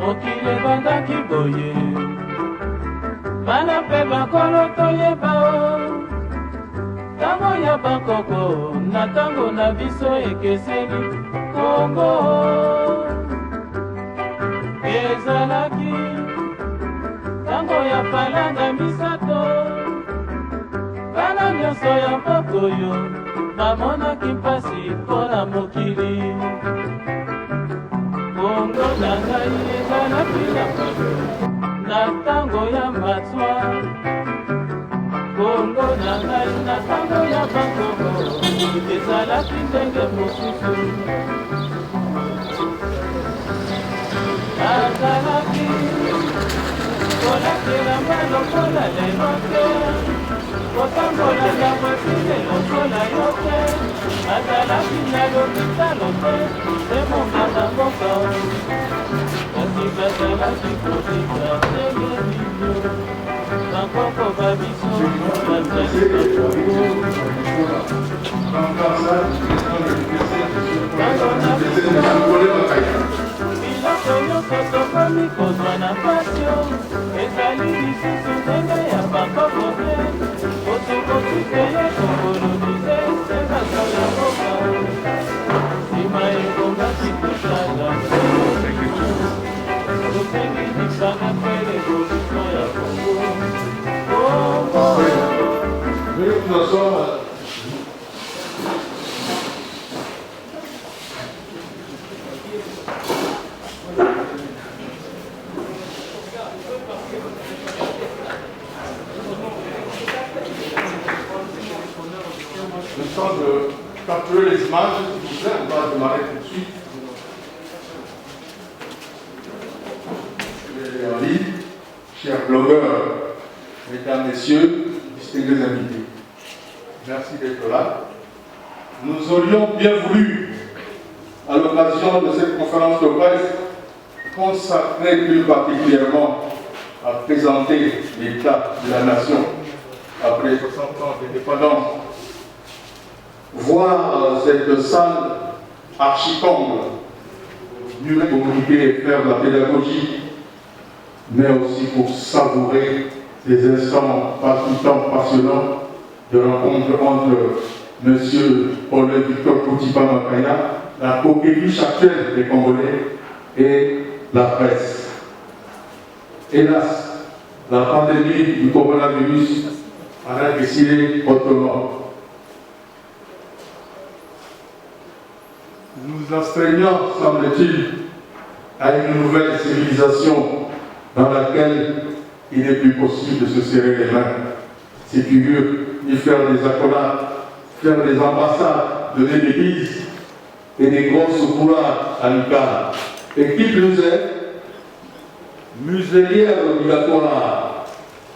mokili ebandaki boye bana mpe bakolo toyeba o ntango ya bankoko na ntango na biso ekeseni kongo ezalaki ntango ya palanga misato bana nyonso ya mboka oyo bamonaki mpasi mpo na mokili kongo na ngai ezalaki na polo na ntango ya matswa kongo na ngai na ntango ya bankoko ezalaki ndenge mosusu azalaki kolakelanga lokola lelo te kotambola yango esile lokola yo te azalaki na lopitalo te te monganga mboka kasi bazalaki kotika ndenge bino bankoko babiso bazali bakongo biloko nyonso tokomi kozwa na pasio ezali lisusu ndenge ya bankoko te otukokiteye kokolonize te basola mboka nsima ekongaki kosala tosengi lisanga mpe revolution ya kongo Le temps de capturer les images, s'il vous plaît, on va démarrer tout de suite. Ali, chers blogueurs, mesdames, messieurs, distingués invités, merci d'être là. Nous aurions bien voulu, à l'occasion de cette conférence de presse, consacrer plus particulièrement à présenter l'état de la nation après 60 ans d'indépendance. Voir cette salle archi-comble, mieux communiquer et faire de la pédagogie, mais aussi pour savourer les instants palpitants, passionnants de rencontre entre M. Paul-Victor Koutipa-Makaya, la coqueluche actuelle des Congolais, et la presse. Hélas, la pandémie du coronavirus en a décidé autrement. Nous astreignons, semble-t-il, à une nouvelle civilisation dans laquelle il n'est plus possible de se serrer les mains, si tu veux, ni faire des accolades, faire des ambassades, donner des bises et des grosses boulades à l'ICAR. Et qui plus est, muselière obligatoire.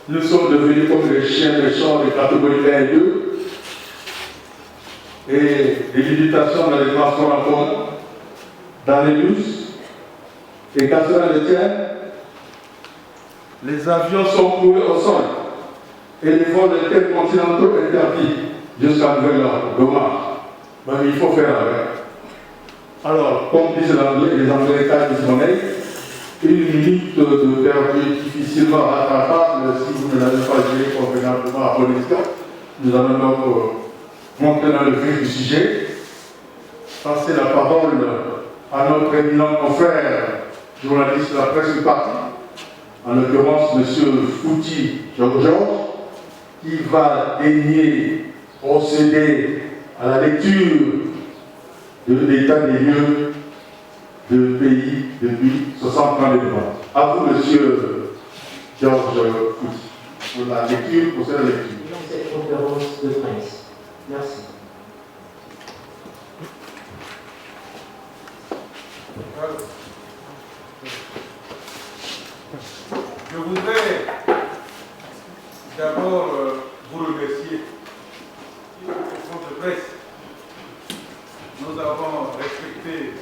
Nous sommes devenus comme les chiens méchants de catégorie 1 et 2. Et les limitations dans les transports en commun, dans les bus, et quand cela le tient, les avions sont coulés au sol et les vols intercontinentaux interdits jusqu'à nouvel ordre. Dommage. Mais il faut faire avec. Alors, comme disent les Américains disent monnaie, une minute de perdu difficilement rattrapable si vous ne l'avez pas géré convenablement à bonne escale. Nous allons donc montrer dans le vif du sujet, passer la parole à notre éminent confrère, journaliste de la presse du parti, en l'occurrence M. Fouti Georges, qui va daigner procéder à la lecture de l'état des lieux de pays depuis 60 ans de débat. À vous, M. Georges Fouti, pour la lecture, pour cette lecture. Dans cette conférence de presse. Merci. Je voudrais d'abord vous remercier. Conférence de presse. Nous avons respecté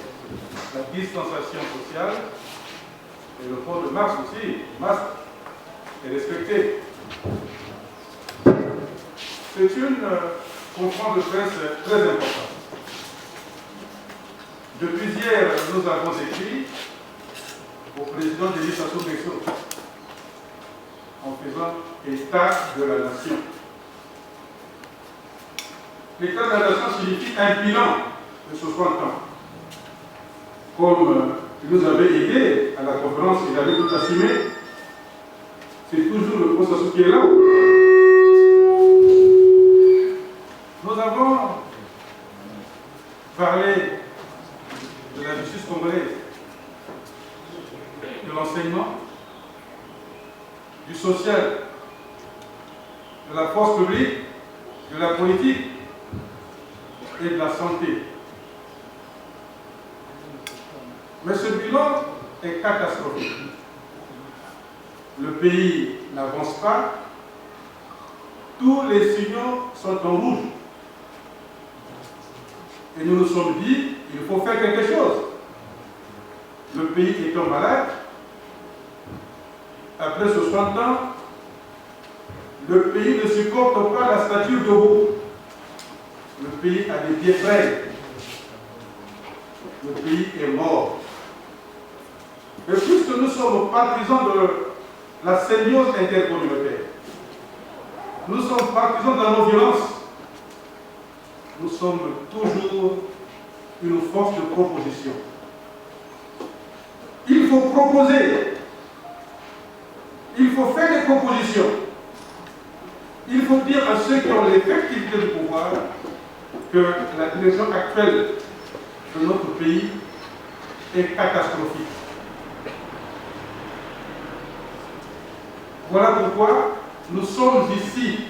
la distanciation sociale et le port de masque aussi. Le masque est respecté. C'est une conférence de presse très importante. Depuis hier, nous avons écrit au président Denis Sassou Nguesso en faisant état de la nation. L'état de la nation signifie un bilan de 60 ans. Comme il nous avait aidé à la conférence, il avait tout assumé, c'est toujours le processus qui est là. Nous avons parlé de la justice congolaise, de l'enseignement, du social, de la force publique, de la politique et de la santé. Mais ce bilan est catastrophique. Le pays n'avance pas, tous les signaux sont en rouge. Et nous nous sommes dit, il faut faire quelque chose. Le pays étant malade, après 60 ans, le pays ne supporte pas la stature debout. Le pays a des pieds frêles. Le pays est mort. Et puisque nous sommes partisans de la symbiose intercommunautaire, nous sommes partisans de la non-violence, nous sommes toujours une force de proposition. Il faut proposer, il faut faire des propositions, il faut dire à ceux qui ont l'effectivité du pouvoir que la direction actuelle de notre pays est catastrophique. Voilà pourquoi nous sommes ici.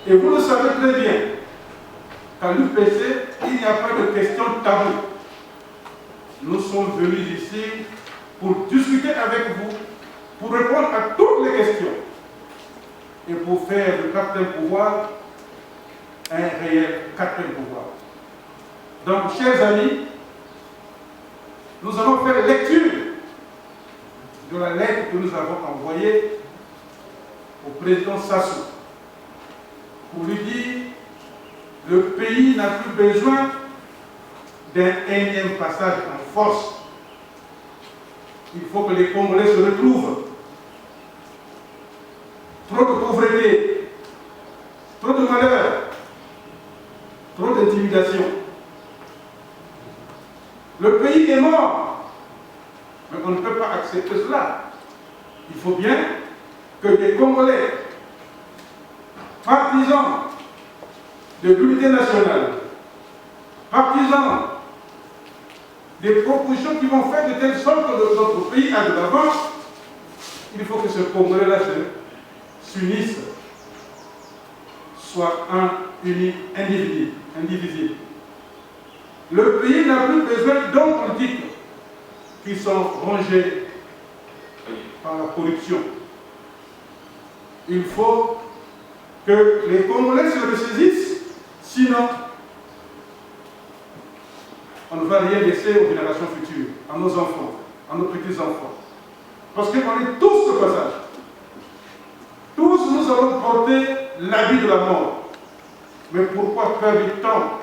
Et vous le savez très bien, qu'à l'UPC, il n'y a pas de question taboue. Nous sommes venus ici pour discuter avec vous, pour répondre à toutes les questions et pour faire du quatrième pouvoir un réel quatrième pouvoir. Donc, chers amis, nous allons faire lecture de la lettre que nous avons envoyée au président Sassou pour lui dire que le pays n'a plus besoin d'un énième passage en force. Il faut que les Congolais se retrouvent. Trop de pauvreté, trop de malheur, trop d'intimidation. Le pays est mort. Mais on ne peut pas accepter cela. Il faut bien que les Congolais, partisans de l'unité nationale, partisans des propositions qui vont faire de telle sorte que notre pays aille de l'avant, il faut que ce Congolais-là s'unisse, soit un, uni, indivisible. Le pays n'a plus besoin d'hommes politiques qui sont rongés par la corruption. Il faut que les Congolais se ressaisissent, sinon on ne va rien laisser aux générations futures, à nos enfants, à nos petits-enfants. Parce qu'on est tous de passage. Tous nous allons porter l'habit de la mort. Mais pourquoi perdre du temps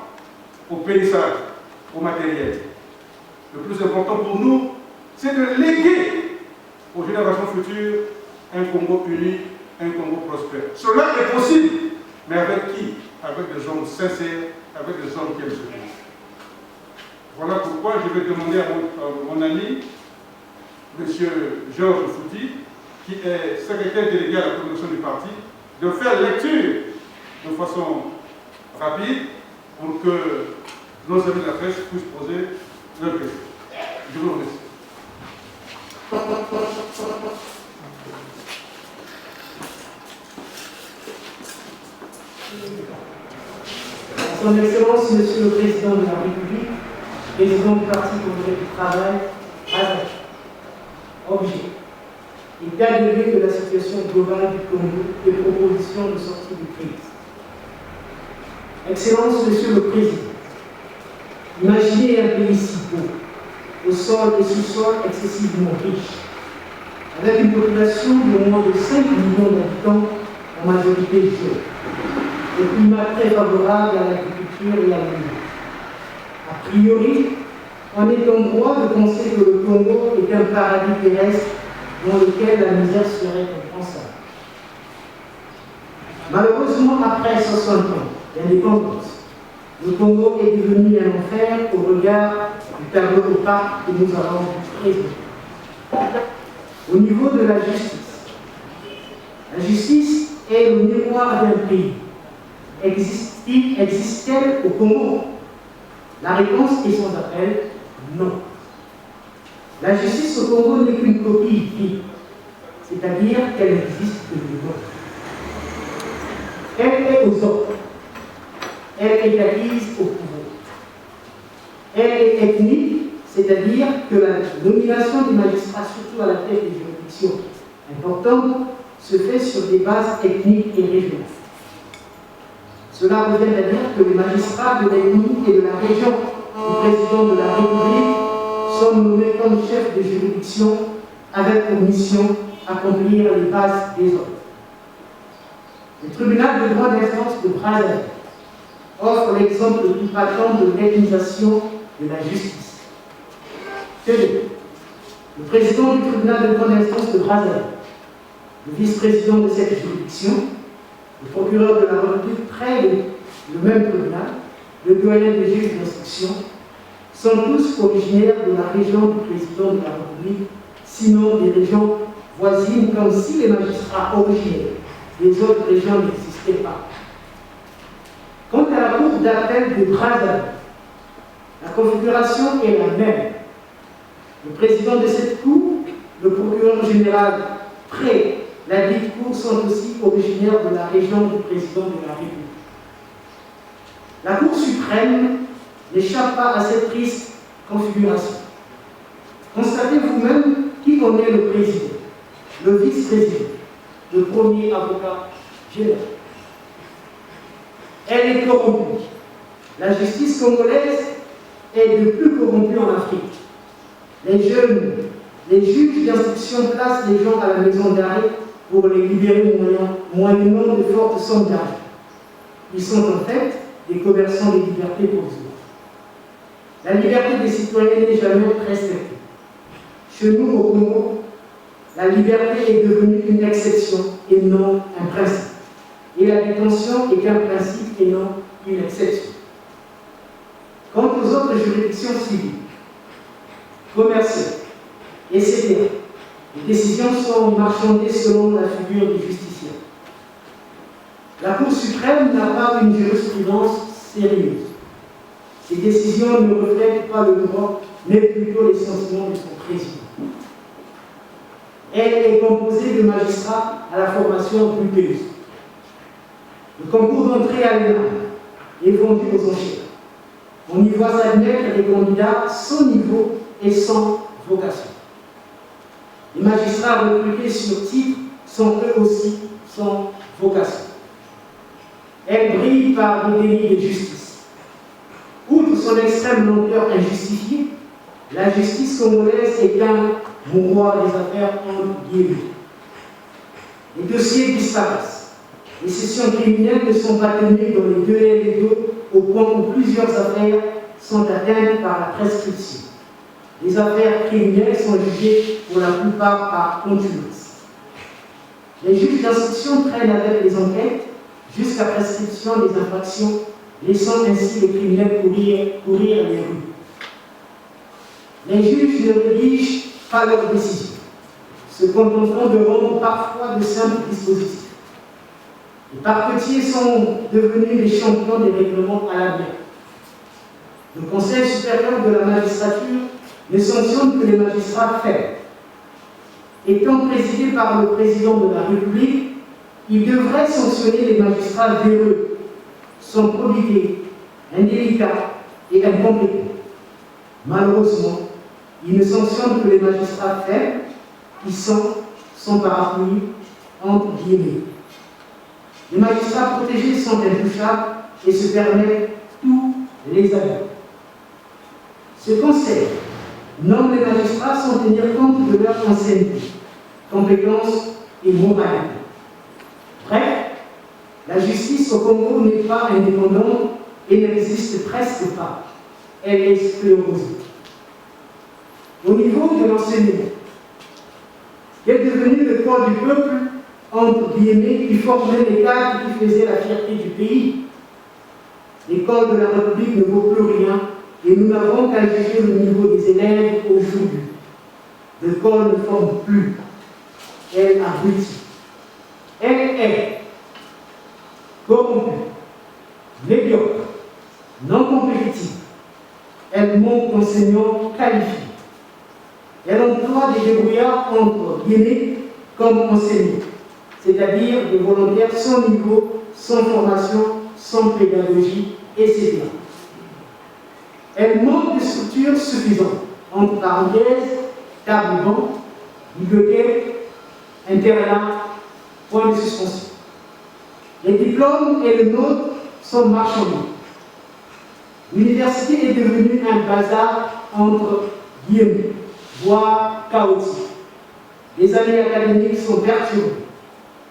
au périssage, au matériel? Le plus important pour nous, c'est de léguer aux générations futures un Congo uni, un Congo prospère. Cela est possible, mais avec qui? Avec des hommes sincères, avec des hommes qui aiment ce pays. Voilà pourquoi je vais demander à mon ami, M. Georges Fouti, qui est secrétaire délégué à la communication du parti, de faire lecture de façon rapide pour que nos amis de la presse puissent poser leurs questions. Je vous remercie. Son Excellence, Monsieur le Président de la République, Président du Parti congolais du travail, ADAC. Objet. État de lieu de la situation globale du Congo et propositions de sortie de crise. Excellence, Monsieur le Président, imaginez un pays si beau, au sol et sous-sol excessivement riche, avec une population de moins de 5 millions d'habitants, en majorité jeunes, un climat très favorable à l'agriculture et à l'élevage. A priori, on est en droit de penser que le Congo est un paradis terrestre dans lequel la misère serait impensable. Malheureusement, après 60 ans d'indépendance, le Congo est devenu un enfer au regard du tableau opaque que nous avons présent. Au niveau de la justice est le miroir d'un pays. Existe-t-elle au Congo? La réponse est sans appel, non. La justice au Congo n'est qu'une coquille vide, c'est-à-dire qu'elle existe de vivant. Elle est aux ordres, elle est acquise au pouvoir. Elle est ethnique, c'est-à-dire que la nomination des magistrats, surtout à la tête des juridictions importantes, se fait sur des bases ethniques et régionales. Cela revient à dire que les magistrats de l'ethnie et de la région du président de la République sont nommés comme chefs de juridiction avec pour mission accomplir les bases des ordres. Le tribunal de droit d'instance de Brazzaville offre l'exemple le plus patent de l'ethnisation de la justice. Tenez, le président du tribunal de droit d'instance de Brazzaville, le vice-président de cette juridiction, le procureur de la République près le même tribunal, le doyen des juges d'instruction, sont tous originaires de la région du président de la République, sinon des régions voisines, comme si les magistrats originaires des autres régions n'existaient pas. Quant à la cour d'appel de Brazzaville, la configuration est la même. Le président de cette cour, le procureur général près la dite cour sont aussi originaires de la région du président de la République. La Cour suprême n'échappe pas à cette triste configuration. Constatez vous-même qui en est le président, le vice-président, le premier avocat général. Elle est corrompue. La justice congolaise est de plus corrompue en Afrique. Les juges d'instruction placent les gens à la maison d'arrêt pour les libérer moyennant de fortes sommes d'argent. Ils sont en fait des commerçants de liberté pour eux. La liberté des citoyens n'est jamais respectée. Chez nous, au Congo, la liberté est devenue une exception et non un principe. Et la détention est un principe et non une exception. Quant aux autres juridictions civiles, commerciales, etc., les décisions sont marchandées selon la figure du justiciable. La Cour suprême n'a pas une jurisprudence sérieuse. Ces décisions ne reflètent pas le droit, mais plutôt les sentiments de son président. Elle est composée de magistrats à la formation douteuse. Le concours d'entrée à l'ENA est vendu aux enchères. On y voit s'admettre des candidats sans niveau et sans vocation. Les magistrats recrutés sur titre sont eux aussi sans vocation. Elle brille par des délits de justice. Outre son extrême lenteur injustifiée, la justice congolaise est un mouroir des affaires entre guillemets. Les dossiers disparaissent. Les sessions criminelles ne sont pas tenues dans les délais légaux au point où plusieurs affaires sont atteintes par la prescription. Les affaires criminelles sont jugées pour la plupart par contumace. Les juges d'instruction traînent avec les enquêtes jusqu'à prescription des infractions, laissant ainsi les criminels courir les rues. Les juges ne rédigent pas leurs décisions, se contentant de rendre parfois de simples dispositifs. Les parquetiers sont devenus les champions des règlements à la bière. Le Conseil supérieur de la magistrature ne sanctionne que les magistrats faibles. Étant présidé par le président de la République, il devrait sanctionner les magistrats véreux, sans probité, indélicats et incompétents. Malheureusement, il ne sanctionne que les magistrats faibles qui sont sans parapluie entre guillemets. Les magistrats protégés sont intouchables et se permettent tous les abus. Ce Conseil nomme les magistrats sans tenir compte de leur ancienneté, compétences et moralité. Bref, la justice au Congo n'est pas indépendante et n'existe presque pas. Elle est sclérosée. Au niveau de l'enseignement, qui est devenu le corps du peuple, entre guillemets, qui formait les cadres qui faisaient la fierté du pays. L'école de la République ne vaut plus rien et nous n'avons qu'à juger le niveau des élèves aujourd'hui. L'école ne forme plus, elle abrutit. Elle est corrompue, médiocre, non compétitive. Elle manque d'enseignants qualifiés. Elle emploie des débrouillards entre guillemets comme enseignants, c'est-à-dire des volontaires sans niveau, sans formation, sans pédagogie, etc. Elle manque de structures suffisantes, entre parenthèses, table-banc, bibliothèque, internat, point de suspension. Les diplômes et le nôtre sont marchandés. L'université est devenue un bazar entre guillemets, voire chaotique. Les années académiques sont perturbées.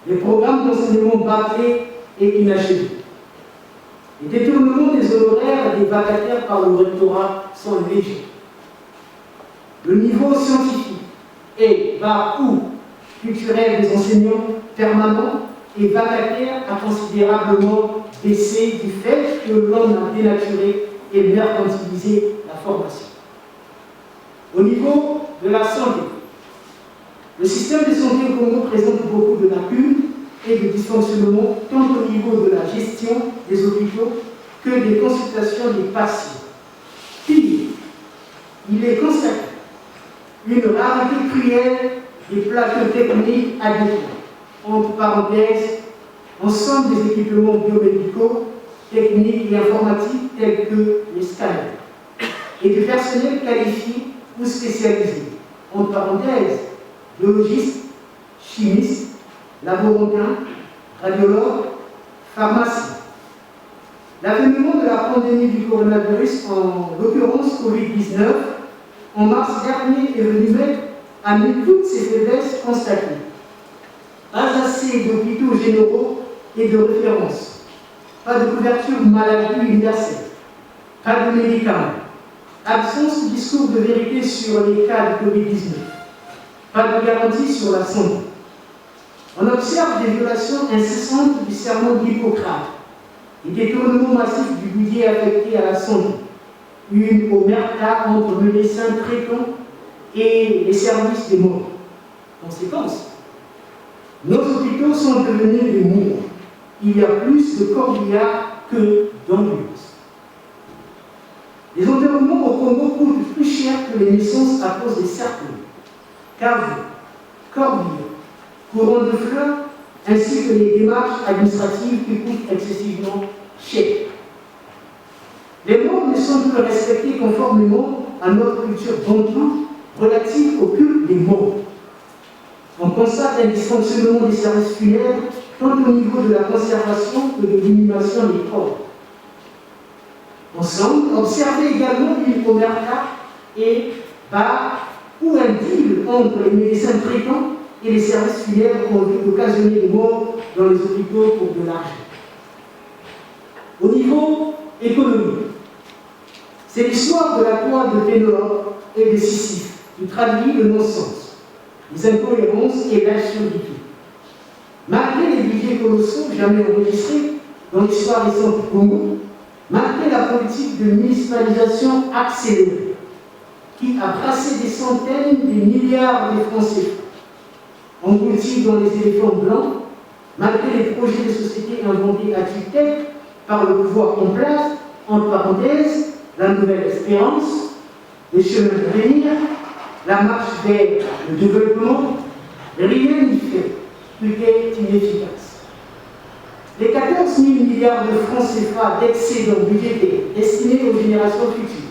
Les programmes d'enseignement bâclés et inachevés. Les détournements des honoraires des vacataires par le rectorat sont légers. Le niveau scientifique et bas ou culturel des enseignants permanents et vacataires a considérablement baissé du fait que l'on a dénaturé et mercantilisé la formation. Au niveau de la santé, le système de santé au Congo présente beaucoup de lacunes et de dysfonctionnements tant au niveau de la gestion des hôpitaux que des consultations des patients. Pire, il est constaté une rareté cruelle des plateaux techniques adéquats, entre parenthèses, ensemble des équipements biomédicaux, techniques et informatiques tels que les scanners, et du personnel qualifié ou spécialisé, entre parenthèses, biologistes, chimistes, laborantins, radiologues, pharmaciens. L'avènement de la pandémie du coronavirus, en l'occurrence Covid-19, en mars dernier, est venu mettre à nu toutes ces faiblesses constatées. Pas assez d'hôpitaux généraux et de référence, pas de couverture maladie universelle, pas de médicaments, absence de discours de vérité sur les cas de Covid-19, pas de garantie sur la santé. On observe des violations incessantes du serment d'Hippocrate, des détournements massifs du budget affecté à la santé, une omerta entre médecins traitants et les services des morts. Conséquence, nos hôpitaux sont devenus des mours. Il y a plus de corbillards que d'ambulances. Les enterrements au Congo coûtent plus cher que les naissances à cause des cercueils, caveaux, corbillards, courants de fleurs, ainsi que les démarches administratives qui coûtent excessivement cher. Les morts ne sont plus respectés conformément à notre culture bantoue relative au culte des morts. On constate un dysfonctionnement des services funèbres tant au niveau de la conservation que de l'inhumation des corps. Ensemble, observez également une omerta et bar ou un deal entre les médecins traitants et les services funèbres en vue d'occasionner des morts dans les hôpitaux pour de l'argent. Au niveau économique, c'est l'histoire de la toile de Pénélope et de Sisyphe qui traduit le non-sens, les incohérences et l'absurdité. Malgré les budgets colossaux jamais enregistrés dans l'histoire récente du Congo, malgré la politique de municipalisation accélérée qui a brassé des centaines de milliards de francs CFA, engloutis dans les éléphants blancs, malgré les projets de société inventés à tue-tête par le pouvoir en place, entre parenthèses, la nouvelle espérance, les chemins de venir, la marche vers le développement, rien n'y fait, tout est inefficace. Les 14 000 milliards de francs CFA d'excédents budgétaires destinés aux générations futures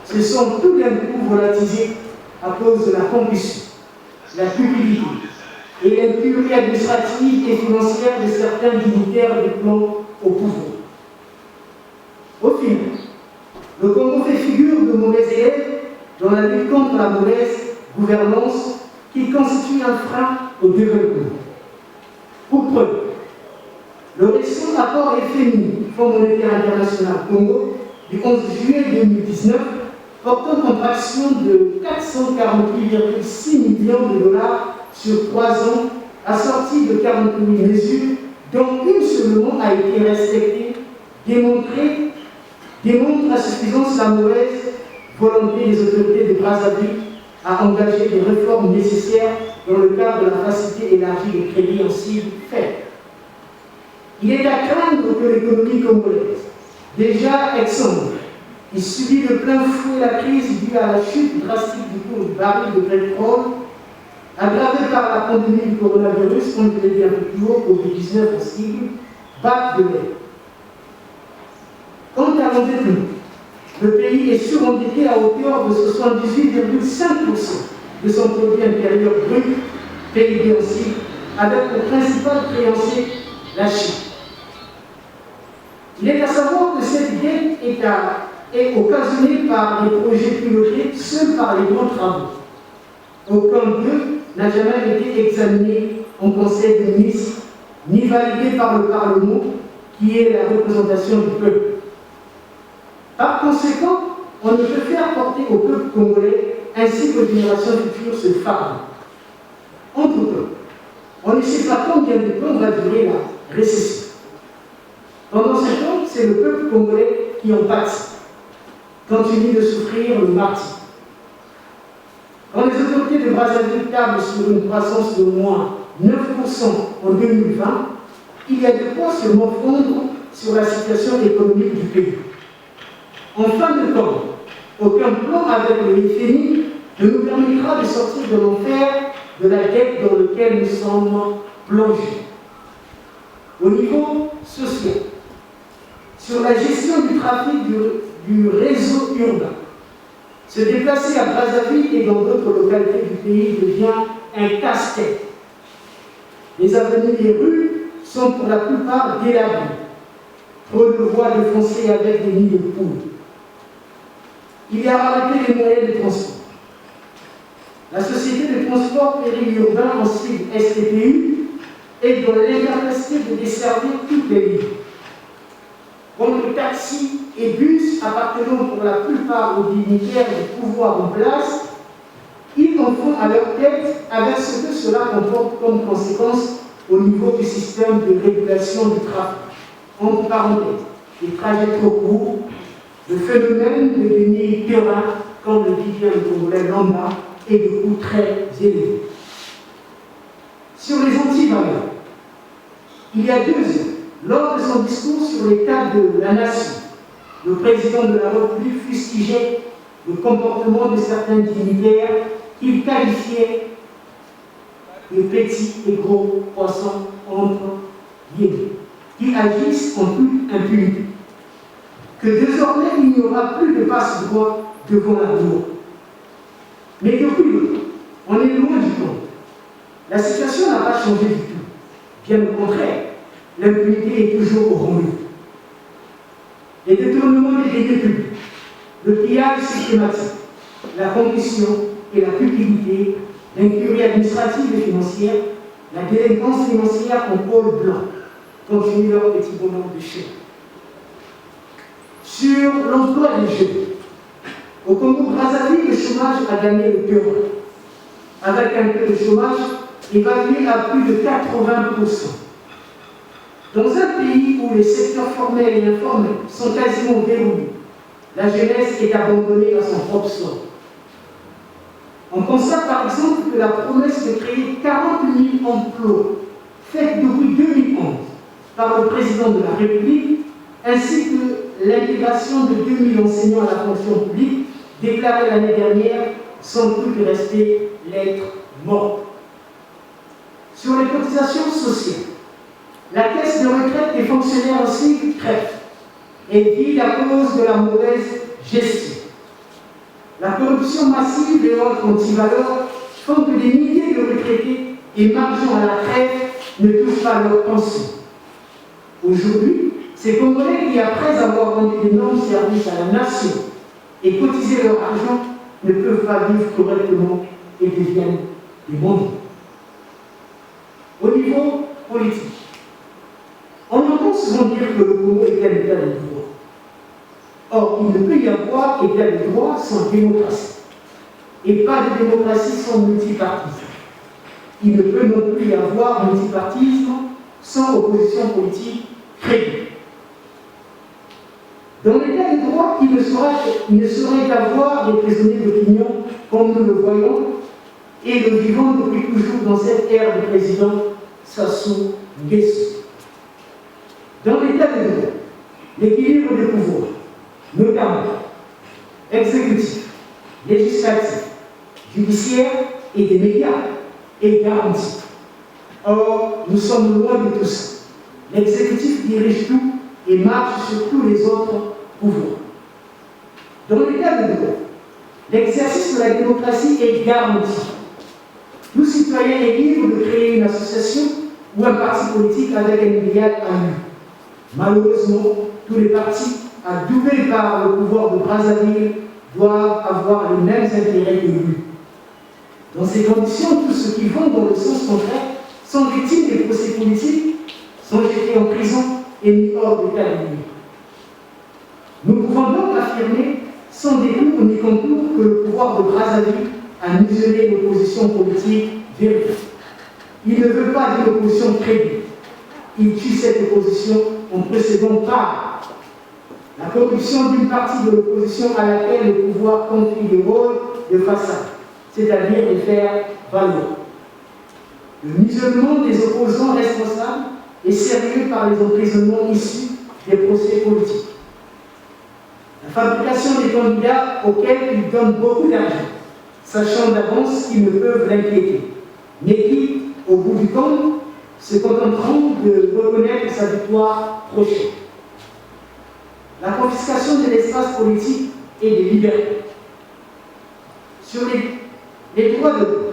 se sont tout d'un coup volatilisés à cause de la combustion, la cupidité et l'incurie administrative et financière de certains dignitaires du plan au pouvoir. Au final, le Congo fait figure de mauvais élèves dans la lutte contre la mauvaise gouvernance qui constitue un frein au développement. Pour preuve, le récent accord FMI, Fonds monétaire international Congo, du 11 juillet 2019, portant contraction de 448,6 millions de dollars sur 3 ans, assortie de 48 mesures, dont une seulement a été respectée, démontre à suffisance la mauvaise volonté des autorités de Brazzaville à engager des réformes nécessaires dans le cadre de la facilité élargie des crédits en cible faible. Il est à craindre que l'économie congolaise, déjà exsangue, qui subit de plein fouet la crise due à la chute drastique du cours du baril de pétrole, aggravée par la pandémie du coronavirus, comme je l'ai dit un peu plus haut, Covid-19 en cible, batte de l'air. Quant à l'endettement, le pays est surendetté à hauteur de 78,5% de son produit intérieur brut, PIB en cible, avec pour principal créancier la Chine. Il est à savoir que cette dette est occasionnée par des projets pilotés seuls par les grands travaux. Aucun d'eux n'a jamais été examiné en Conseil des ministres, ni validé par le Parlement, qui est la représentation du peuple. Par conséquent, on ne peut faire porter au peuple congolais ainsi qu'aux générations futures ce fardeau. Entre-temps, on ne sait pas combien de temps va durer la récession. Pendant ce temps, c'est le peuple congolais qui en pâtit, continue de souffrir le martyre. Quand les autorités de Brazzaville tablent sur une croissance de moins 9% en 2020, il y a de quoi se morfondre sur la situation économique du pays. En fin de compte, aucun plan avec le FMI ne nous permettra de sortir de l'enfer de la dette dans lequel nous sommes plongés. Au niveau social, sur la gestion du trafic du réseau urbain, se déplacer à Brazzaville et dans d'autres localités du pays devient un casse-tête. Les avenues et rues sont pour la plupart délabrées. Trop de voies défoncées avec des nids de poules. Il y a arrêté les moyens de transport. La société de transport périurbain en sigle STPU est dans l'incapacité de desservir toutes les lignes. Contre taxis et bus appartenant pour la plupart aux dignitaires du pouvoir en place, ils en font à leur tête avec ce que cela comporte comme conséquence au niveau du système de régulation du trafic. Entre parenthèses, des trajets trop courts, le phénomène de devenir terrain, comme le dit bien le Congolais lambda, et de coûts très élevés. Sur les antivaleurs, il y a 2 ans, lors de son discours sur l'état de la nation, le président de la République fustigeait le comportement de certains dignitaires qu'il qualifiait de petits et gros poissons entre guillemets, qui agissent en toute impunité. Que désormais il n'y aura plus de passe-droit devant la loi. Mais depuis longtemps, on est loin du compte. La situation n'a pas changé du tout. Bien au contraire, l'impunité est toujours au rendez-vous. Les détournements des deniers publics, le pillage systématique, la corruption et la cupidité, l'incurie administrative et financière, la délinquance financière en pôle blanc, continuent leur petit bonhomme de chien. Sur l'emploi des jeunes, au Congo-Brazzaville, le chômage a gagné le terrain, avec un taux de chômage évalué à plus de 80%. Dans un pays où les secteurs formels et informels sont quasiment verrouillés, la jeunesse est abandonnée à son propre sort. On constate par exemple que la promesse de créer 40 000 emplois, faite depuis 2011 par le président de la République, ainsi que l'intégration de 2 000 enseignants à la fonction publique, déclarée l'année dernière, sont toutes restées lettres mortes. Sur les cotisations sociales, la caisse de retraite des fonctionnaires en cycle crève et vide à cause de la mauvaise gestion. La corruption massive et autres antivaleurs font que des milliers de retraités émargeant à la crève ne touchent pas leur pension. Aujourd'hui, ces Congolais qui, après avoir rendu d'énormes services à la nation et cotisé leur argent, ne peuvent pas vivre correctement et deviennent des mendiants. Au niveau politique, on entend souvent dire que le Congo est un état de droit. Or, il ne peut y avoir égal de droit sans démocratie. Et pas de démocratie sans multipartisme. Il ne peut non plus y avoir multipartisme sans opposition politique crédible. Dans l'état de droit, il ne saurait avoir des prisonniers d'opinion comme nous le voyons et le vivons depuis toujours dans cette ère du président Sassou Nguesso. Dans l'état de droit, l'équilibre des pouvoirs, notamment exécutif, législatif, judiciaire et des médias, est garanti. Or, nous sommes loin de tout ça. L'exécutif dirige tout et marche sur tous les autres pouvoirs. Dans l'état de droit, l'exercice de la démocratie est garanti. Tout citoyen est libre de créer une association ou un parti politique avec un idéal à lui. Malheureusement, tous les partis, adoubés par le pouvoir de Brazzaville, doivent avoir les mêmes intérêts que lui. Dans ces conditions, tous ceux qui vont dans le sens contraire sont victimes des procès politiques, sont jetés en prison et mis hors d'état de nuire. Nous pouvons donc affirmer, sans détour ni contour, que le pouvoir de Brazzaville a muselé l'opposition politique véritable. Il ne veut pas d'une opposition crédible. Il tue cette opposition en procédant par la corruption d'une partie de l'opposition à laquelle le pouvoir confie des rôles de façade, c'est-à-dire de faire valoir. Le musulman des opposants responsables est sérieux par les emprisonnements issus des procès politiques. La fabrication des candidats auxquels ils donnent beaucoup d'argent, sachant d'avance qu'ils ne peuvent l'inquiéter, mais qui, au bout du compte, se contenteront de reconnaître sa victoire prochaine. La confiscation de l'espace politique et des libertés. Sur les droits de l'homme,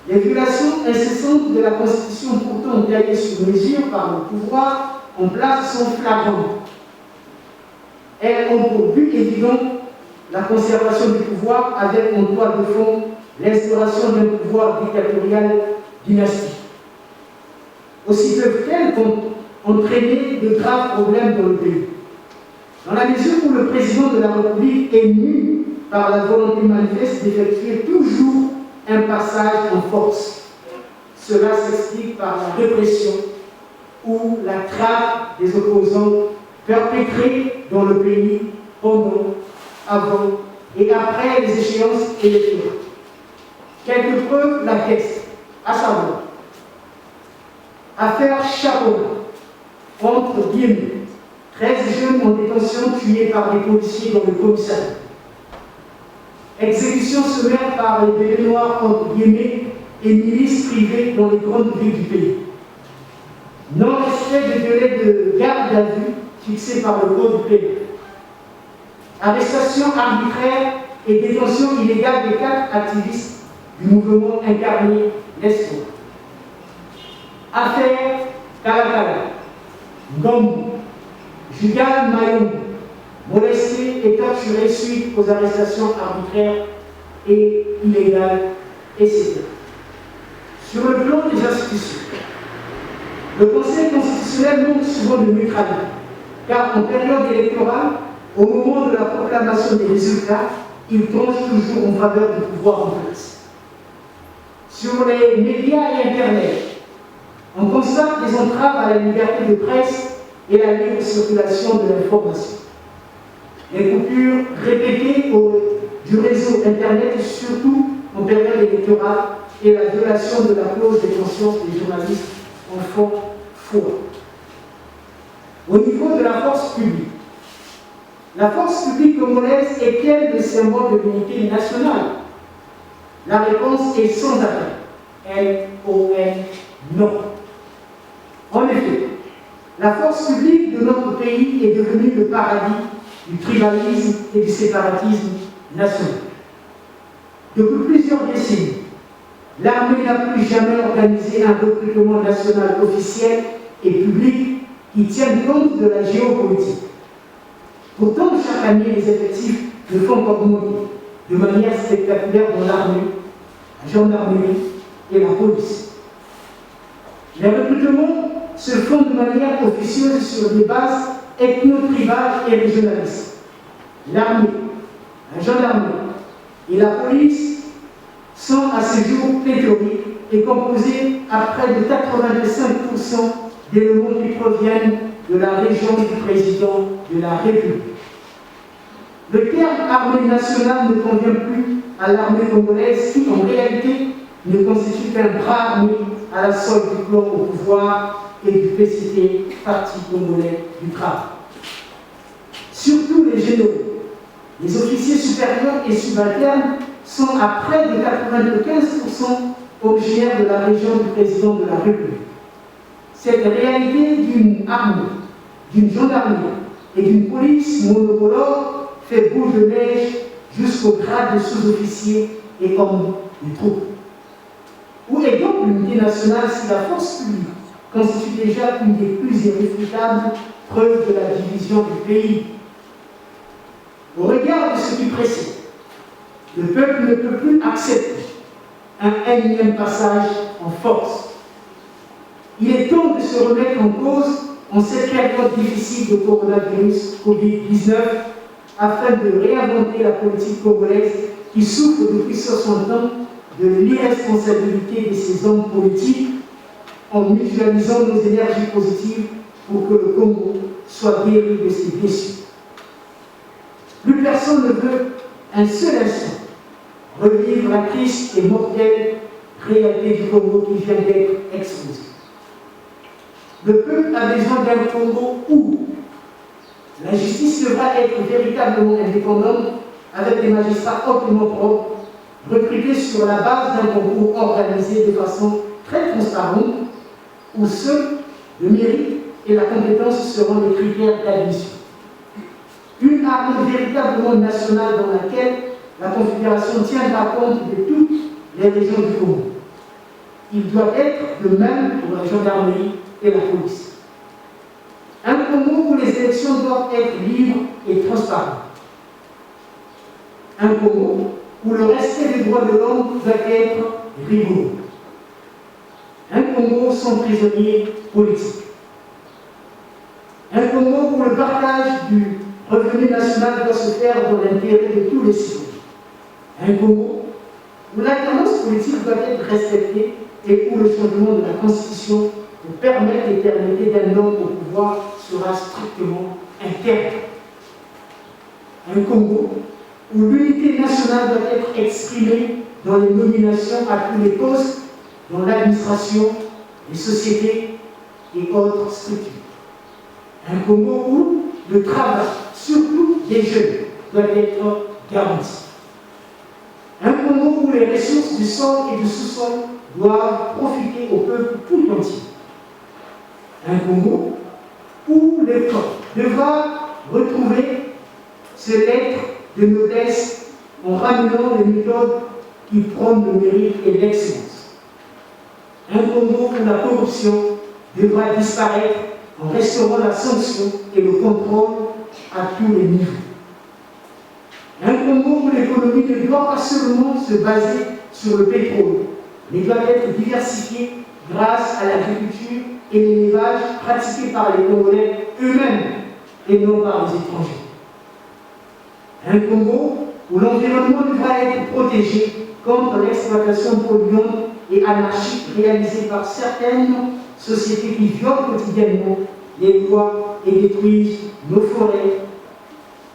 les violations incessantes de la Constitution pourtant taillées sur mesure par le pouvoir en place sont flagrantes. Elles ont pour but évident la conservation du pouvoir avec en toile de fond l'instauration d'un pouvoir dictatorial dynastique. Aussi peuvent-elles entraîner de graves problèmes dans le pays. Dans la mesure où le président de la République est mu par la volonté manifeste d'effectuer toujours un passage en force. Cela s'explique par la répression ou la traque des opposants perpétrée dans le pays pendant, avant et après les échéances électorales. Quelques preuves l'attestent, à savoir affaire Chapeau, entre guillemets, 13 jeunes en détention tués par des policiers dans le commissariat. Exécution sommaire par les bébés noirs entre guillemets et milices privées dans les grandes villes du pays. Non-respect des délais de garde à vue fixés par le code pénal. Arrestation arbitraire et détention illégale des 4 activistes du mouvement incarné l'espoir. Affaire Kalakala, Ngombo, Jugal Mayombo, molesté et torturé suite aux arrestations arbitraires et illégales, etc. Sur le plan des institutions, le Conseil constitutionnel manque souvent de neutralité, car en période électorale, au moment de la proclamation des résultats, il tranche toujours en faveur du pouvoir en place. Sur les médias et Internet, on constate des entraves à la liberté de presse et la libre circulation de l'information. Les coupures répétées du réseau Internet, surtout en période électorale, et la violation de la clause de conscience des journalistes en font foi. Au niveau de la force publique, la force publique congolaise est-elle le symbole de l'unité nationale? La réponse est sans appel. L-O-N, non. En effet, la force publique de notre pays est devenue le paradis du tribalisme et du séparatisme national. Depuis plusieurs décennies, l'armée n'a plus jamais organisé un recrutement national officiel et public qui tienne compte de la géopolitique. Pourtant, chaque année, les effectifs ne font qu'augmenter de manière spectaculaire dans l'armée, la gendarmerie et la police. Les recrutements se font de manière officieuse sur des bases ethno-tribales et régionalistes. l'armée, la gendarmerie et la police sont à ce jour pléthoriques et composés à près de 85% d'éléments qui proviennent de la région du président de la République. Le terme armée nationale ne convient plus à l'armée congolaise qui, en réalité, ne constitue qu'un bras armé à la solde du clan au pouvoir et du PCT, Parti congolais du travail. Surtout les généraux, les officiers supérieurs et subalternes sont à près de 95% originaires de la région du président de la République. Cette réalité d'une armée, d'une gendarmerie et d'une police monocolore fait boule de neige jusqu'au grade de sous-officier et hommes de troupes. Où est donc l'unité nationale si la force publique constitue déjà une des plus irréfutables preuves de la division du pays? Au regard de ce qui précède, le peuple ne peut plus accepter un énième passage en force. Il est temps de se remettre en cause en cette période difficile de coronavirus Covid-19 afin de réinventer la politique congolaise qui souffre depuis 60 ans de l'irresponsabilité de ces hommes politiques en mutualisant nos énergies positives pour que le Congo soit guéri de ses blessures. Plus personne ne veut un seul instant revivre la triste et mortelle réalité du Congo qui vient d'être exposée. Le peuple a besoin d'un Congo où la justice devra être véritablement indépendante avec des magistrats hautement propres, recrutés sur la base d'un concours organisé de façon très transparente, où seul le mérite et la compétence seront les critères d'admission. Une armée véritablement nationale dans laquelle la Confédération tiendra compte de toutes les régions du Congo. Il doit être de même pour la gendarmerie et la police. Un Congo où les élections doivent être libres et transparentes. Un Congo où le respect des droits de l'homme doit être rigoureux. Un Congo sans prisonniers politiques. Un Congo où le partage du revenu national doit se faire dans l'intérêt de tous les citoyens. Un Congo où l'alternance politique doit être respectée et où le changement de la Constitution pour permettre l'éternité d'un homme au pouvoir sera strictement interdit. Un Congo où l'unité nationale doit être exprimée dans les nominations à tous les postes dans l'administration, les sociétés et autres structures. Un Congo où le travail, surtout des jeunes, doit être garanti. Un Congo où les ressources du sol et du sous-sol doivent profiter au peuple tout entier. Un Congo où l'État devra retrouver ce lettre de noblesse en ramenant les méthodes qui prônent le mérite et l'excellence. Un Congo où la corruption devra disparaître en restaurant la sanction et le contrôle à tous les niveaux. Un Congo où l'économie ne doit pas seulement se baser sur le pétrole, mais doit être diversifiée grâce à l'agriculture et l'élevage pratiqués par les Congolais eux-mêmes et non par les étrangers. Un Congo où l'environnement devra être protégé contre l'exploitation polluante et anarchique réalisée par certaines sociétés qui violent quotidiennement les lois et détruisent nos forêts,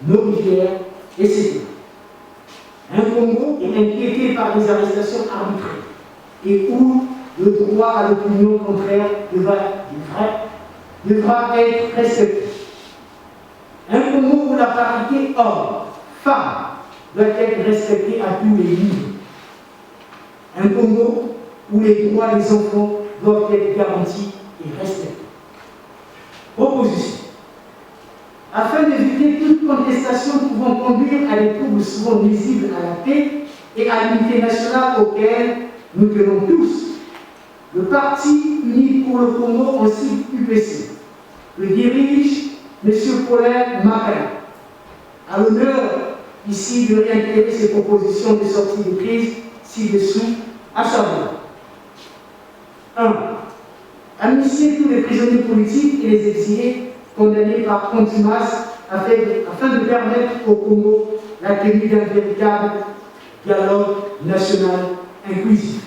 nos rivières, etc. Un Congo est inquiété par des arrestations arbitraires et où le droit à l'opinion contraire devra être respecté. Un Congo où la parité homme-femme doit être respectée à tous les niveaux. Un Congo où les droits des enfants doivent être garantis et respectés. Proposition. Afin d'éviter toute contestation pouvant conduire à des troubles souvent nuisibles à la paix et à l'unité nationale auquel nous tenons tous, le Parti uni pour le Congo, en sigle UPC, le dirige M. Paulin Makala. À l'honneur ici de réitérer ses propositions de sortie de crise ci-dessous, à savoir 1. Amnistier tous les prisonniers politiques et les exilés condamnés par contumace afin de permettre au Congo la tenue d'un véritable dialogue national inclusif.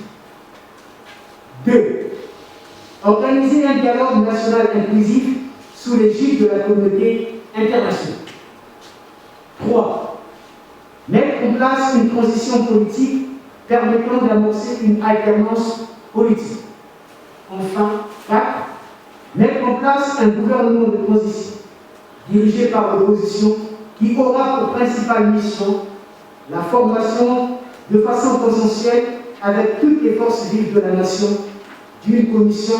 2. Organiser un dialogue national inclusif sous l'égide de la communauté internationale. 3. Mettre en place une transition politique permettant d'amorcer une alternance politique. Enfin, 4. Mettre en place un gouvernement de transition dirigé par l'opposition qui aura pour principale mission la formation de façon consensuelle avec toutes les forces vives de la nation d'une commission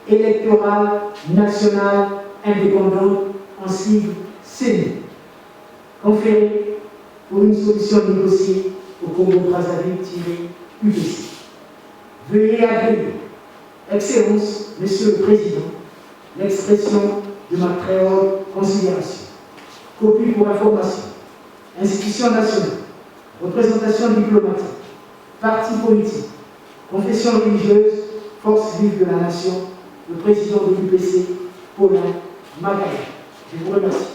électorale nationale indépendante en sigle CENI, conférée pour une solution négociée au Congo-Brazzaville-UPC. Veuillez agréer, Excellence, Monsieur le Président, l'expression de ma très haute considération. Copie pour information. Institutions nationales, représentation diplomatique, partis politiques, confessions religieuses, forces vives de la nation, le président de l'UPC, Paulin Magaïa. Je vous remercie.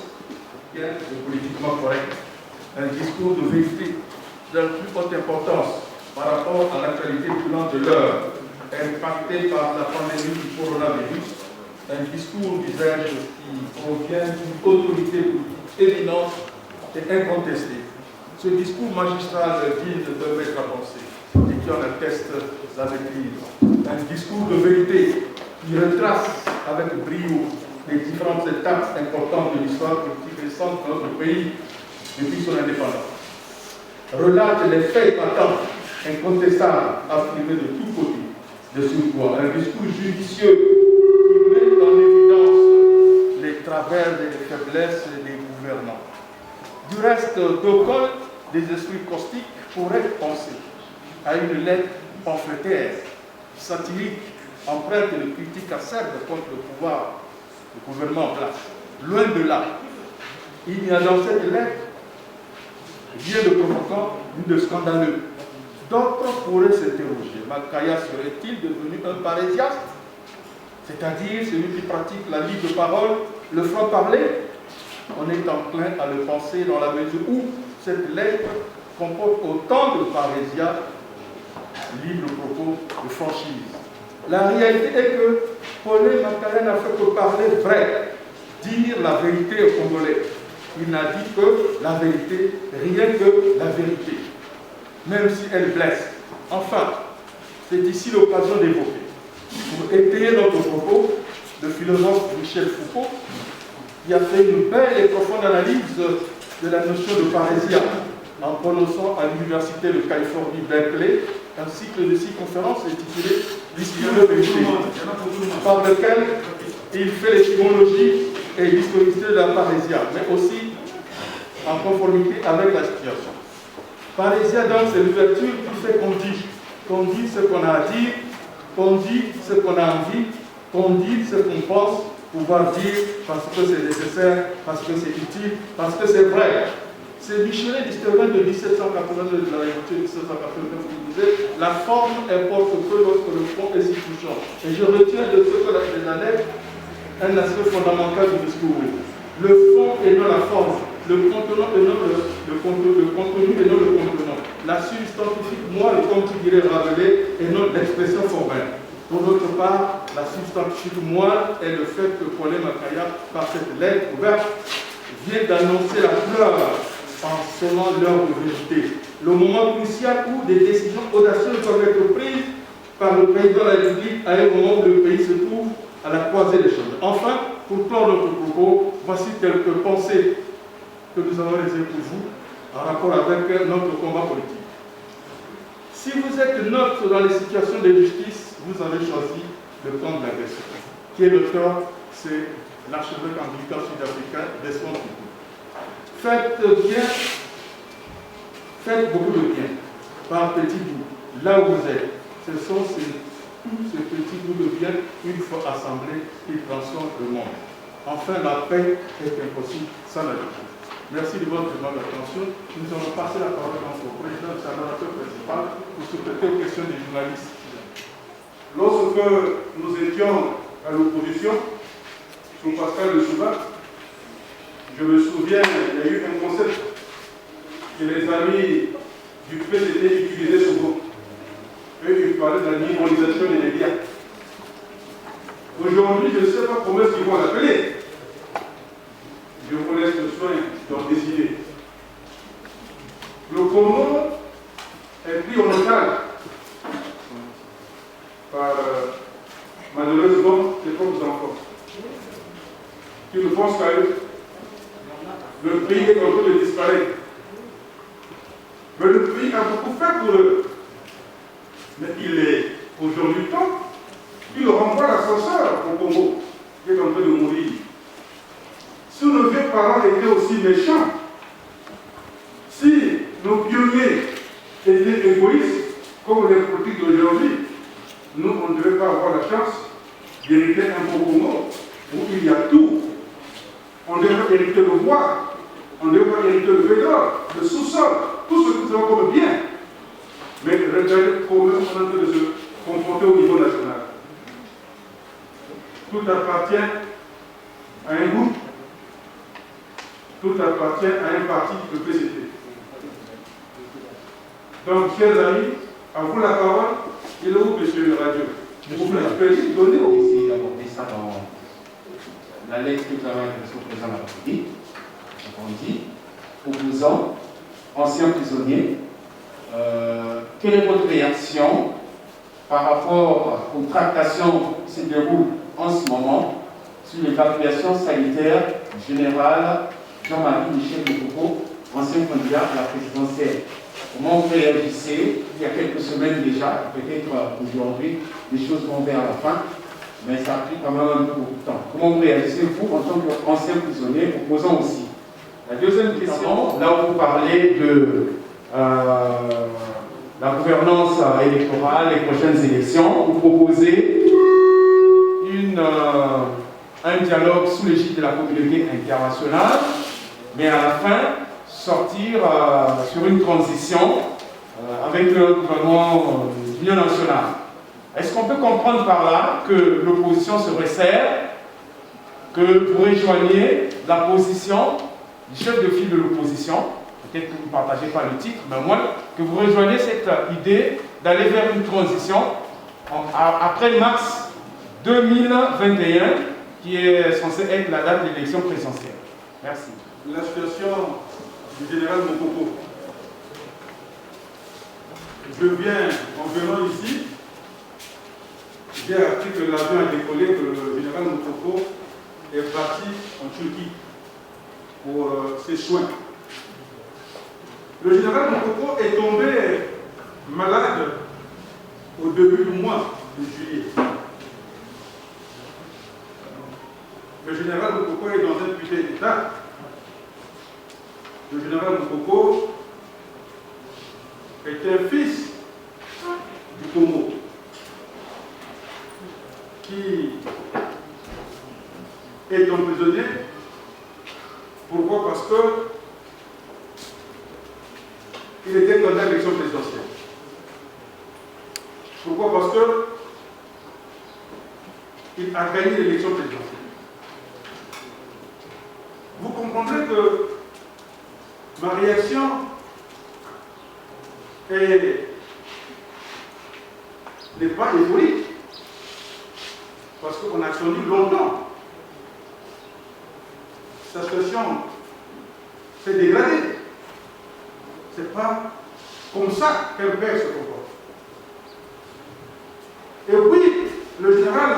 C'est politiquement correct. Un discours de vérité de la plus haute importance par rapport à l'actualité brûlante de l'heure, impactée par la pandémie du coronavirus. Un discours, disais-je, qui provient d'une autorité politique éminente et incontestée. Ce discours magistral digne de mettre à penser et qui en atteste la maîtrise. Un discours de vérité qui retrace avec brio les différentes étapes importantes de l'histoire politique récente de notre pays depuis son indépendance. Relate les faits patents, incontestables, affirmés de tous côtés, de surcroît. Un discours judicieux qui met en évidence les travers et les faiblesses des gouvernants. Du reste, d'aucuns des esprits caustiques pourraient penser à une lettre pamphlétaire, satirique, empreinte de critiques acerbes contre le pouvoir, le gouvernement en place. Loin de là, il n'y a dans cette lettre rien de provoquant ni de scandaleux. D'autres pourraient s'interroger. Macaya serait-il devenu un parésiaste, c'est-à-dire celui qui pratique la libre parole, le franc-parler? On est enclin à le penser dans la mesure où cette lettre comporte autant de parésias, libre propos, de franchise. La réalité est que Paulin Macaya n'a fait que parler vrai, dire la vérité aux Congolais. Il n'a dit que la vérité, rien que la vérité, même si elle blesse. Enfin, c'est ici l'occasion d'évoquer, pour étayer notre propos, le philosophe Michel Foucault, qui a fait une belle et profonde analyse de la notion de parésia en prononçant à l'Université de Californie, Berkeley, un cycle de 6 conférences intitulé L'histoire de vérité, par lequel il fait l'étymologie et l'historicité de la parésia, mais aussi en conformité avec la situation. Parésia, donc, c'est l'ouverture qui fait qu'on dit ce qu'on a à dire, qu'on dit ce qu'on a envie, qu'on dit ce qu'on pense pouvoir dire parce que c'est nécessaire, parce que c'est utile, parce que c'est vrai. C'est Michelet, l'historien de 1782 de la Révolution de 1789 qui disait la forme importe peu lorsque le fond est si touchant. Et je retiens de ce que la lettre un aspect fondamental du discours. Le fond et non la forme, le contenant et non le contenu et non le contenant. La substantifique moelle, comme tu dirais Rabelais, et non l'expression formelle. Pour d'autre part, la substantifique moelle est le fait que Paulin Macaya, par cette lettre ouverte, vient d'annoncer la fleur en semant l'heure de vérité. Le moment crucial où des décisions audacieuses doivent être prises par le président de la République à un moment où le pays se trouve à la croisée des choses. Enfin, pour clore notre propos, voici quelques pensées que nous avons réservées pour vous en rapport avec notre combat politique. Si vous êtes neutre dans les situations de justice, vous avez choisi le camp de l'agression. Qui est l'auteur? C'est l'archevêque anglican sud-africain Desmond Tutu. Faites bien, faites beaucoup de bien, par petits bouts, là où vous êtes. Ce sont tous ces petits bouts de bien, une fois assemblés, qui transforment le monde. Enfin, la paix est impossible sans la justice. Merci de votre demande d'attention. Nous allons passer la parole au président de la principal pour se prêter aux questions des journalistes. Lorsque nous étions à l'opposition, sous Pascal de Souba, je me souviens, il y a eu un concept que les amis du PCT utilisaient souvent. Eux, ils parlaient de la niveauisation des médias. Aujourd'hui, je ne sais pas comment est-ce qu'ils vont l'appeler. Je vous laisse le soin d'en décider. Le Congo est pris en otage par malheureusement ses propres enfants qui ne pensent qu'à eux. Le pays est en train de disparaître. Mais le pays a beaucoup fait pour eux. Mais il est aujourd'hui temps qu'il renvoie l'ascenseur au Congo qui est en train de mourir. Si nos vieux parents étaient aussi méchants, si nos pionniers étaient égoïstes, comme les politiques d'aujourd'hui, nous, on ne devait pas avoir la chance d'hériter un beau Congo où il y a tout. On devrait hériter le bois, on devrait hériter le pétrole, le sous-sol, tout ce que nous avons comme bien. Mais regardez comment on est en train de se confronter au niveau national. Tout appartient à un groupe, tout appartient à un parti, le PCT. Donc, chers amis, à vous la parole. Il est où, monsieur le radio? Vous pouvez donner au... essayer d'aborder ça dans la lettre que nous avons adressée au président de la République. On dit, opposants, anciens prisonniers, quelle est votre réaction par rapport aux tractations qui se déroulent en ce moment sur l'évaluation sanitaire générale Jean-Marie Michel Moukoko, ancien candidat à la présidentielle? Comment vous réagissez? Il y a quelques semaines déjà, peut-être aujourd'hui, les choses vont vers la fin, mais ça a pris quand même un peu beaucoup de temps. Comment vous réagissez, vous, en tant qu'ancien prisonnier, opposant aussi? La deuxième question, là où vous parlez de la gouvernance électorale, les prochaines élections, vous proposez un dialogue sous l'égide de la communauté internationale, mais à la fin, sortir sur une transition avec le gouvernement d'union nationale. Est-ce qu'on peut comprendre par là que l'opposition se resserre, que vous rejoignez la position du chef de file de l'opposition, peut-être que vous ne partagez pas le titre, mais au moins que vous rejoignez cette idée d'aller vers une transition après mars 2021, qui est censée être la date de l'élection présidentielle? Merci. La situation du général Moukoko. Je viens, en venant ici, j'ai appris que l'avion a décollé, que le général Moukoko est parti en Turquie pour ses soins. Le général Moukoko est tombé malade au début du mois de juillet. Le général Moukoko est dans un putain d'état. Le général Moukoko est un fils du Congo qui est emprisonné. Pourquoi? Parce que il était candidat à l'élection présidentielle. Pourquoi? Parce que il a gagné l'élection présidentielle. Vous comprendrez que ma réaction n'est pas euphorique, parce qu'on a attendu longtemps. Sa situation s'est dégradée. C'est pas comme ça qu'un père se comporte. Et puis, le général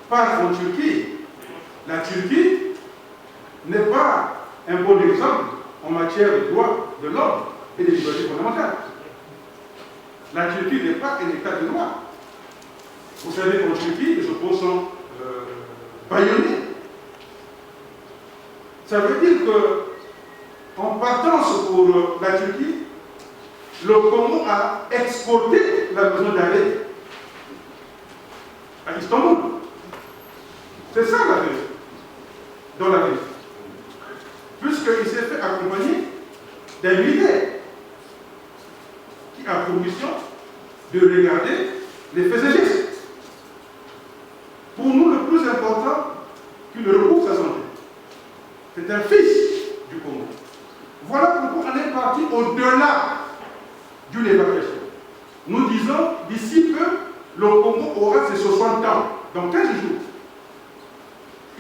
part en Turquie. La Turquie n'est pas un bon exemple en matière de droits de l'homme et des libertés fondamentales. La Turquie n'est pas un état de droit. Vous savez qu'en Turquie, les opposants sont bâillonnés. Ça veut dire qu'en partance pour la Turquie, le Congo a exporté la maison d'arrêt à Istanbul. C'est ça la vérité. Dans la vérité. Puisqu'il s'est fait accompagner d'un militaire qui a pour mission de regarder les faits et gestes. Pour nous, le plus important, qu'il retrouve sa santé. C'est un fils du Congo. Voilà pourquoi on est parti au-delà d'une évacuation. Nous disons d'ici que le Congo aura ses 60 ans, dans 15 jours.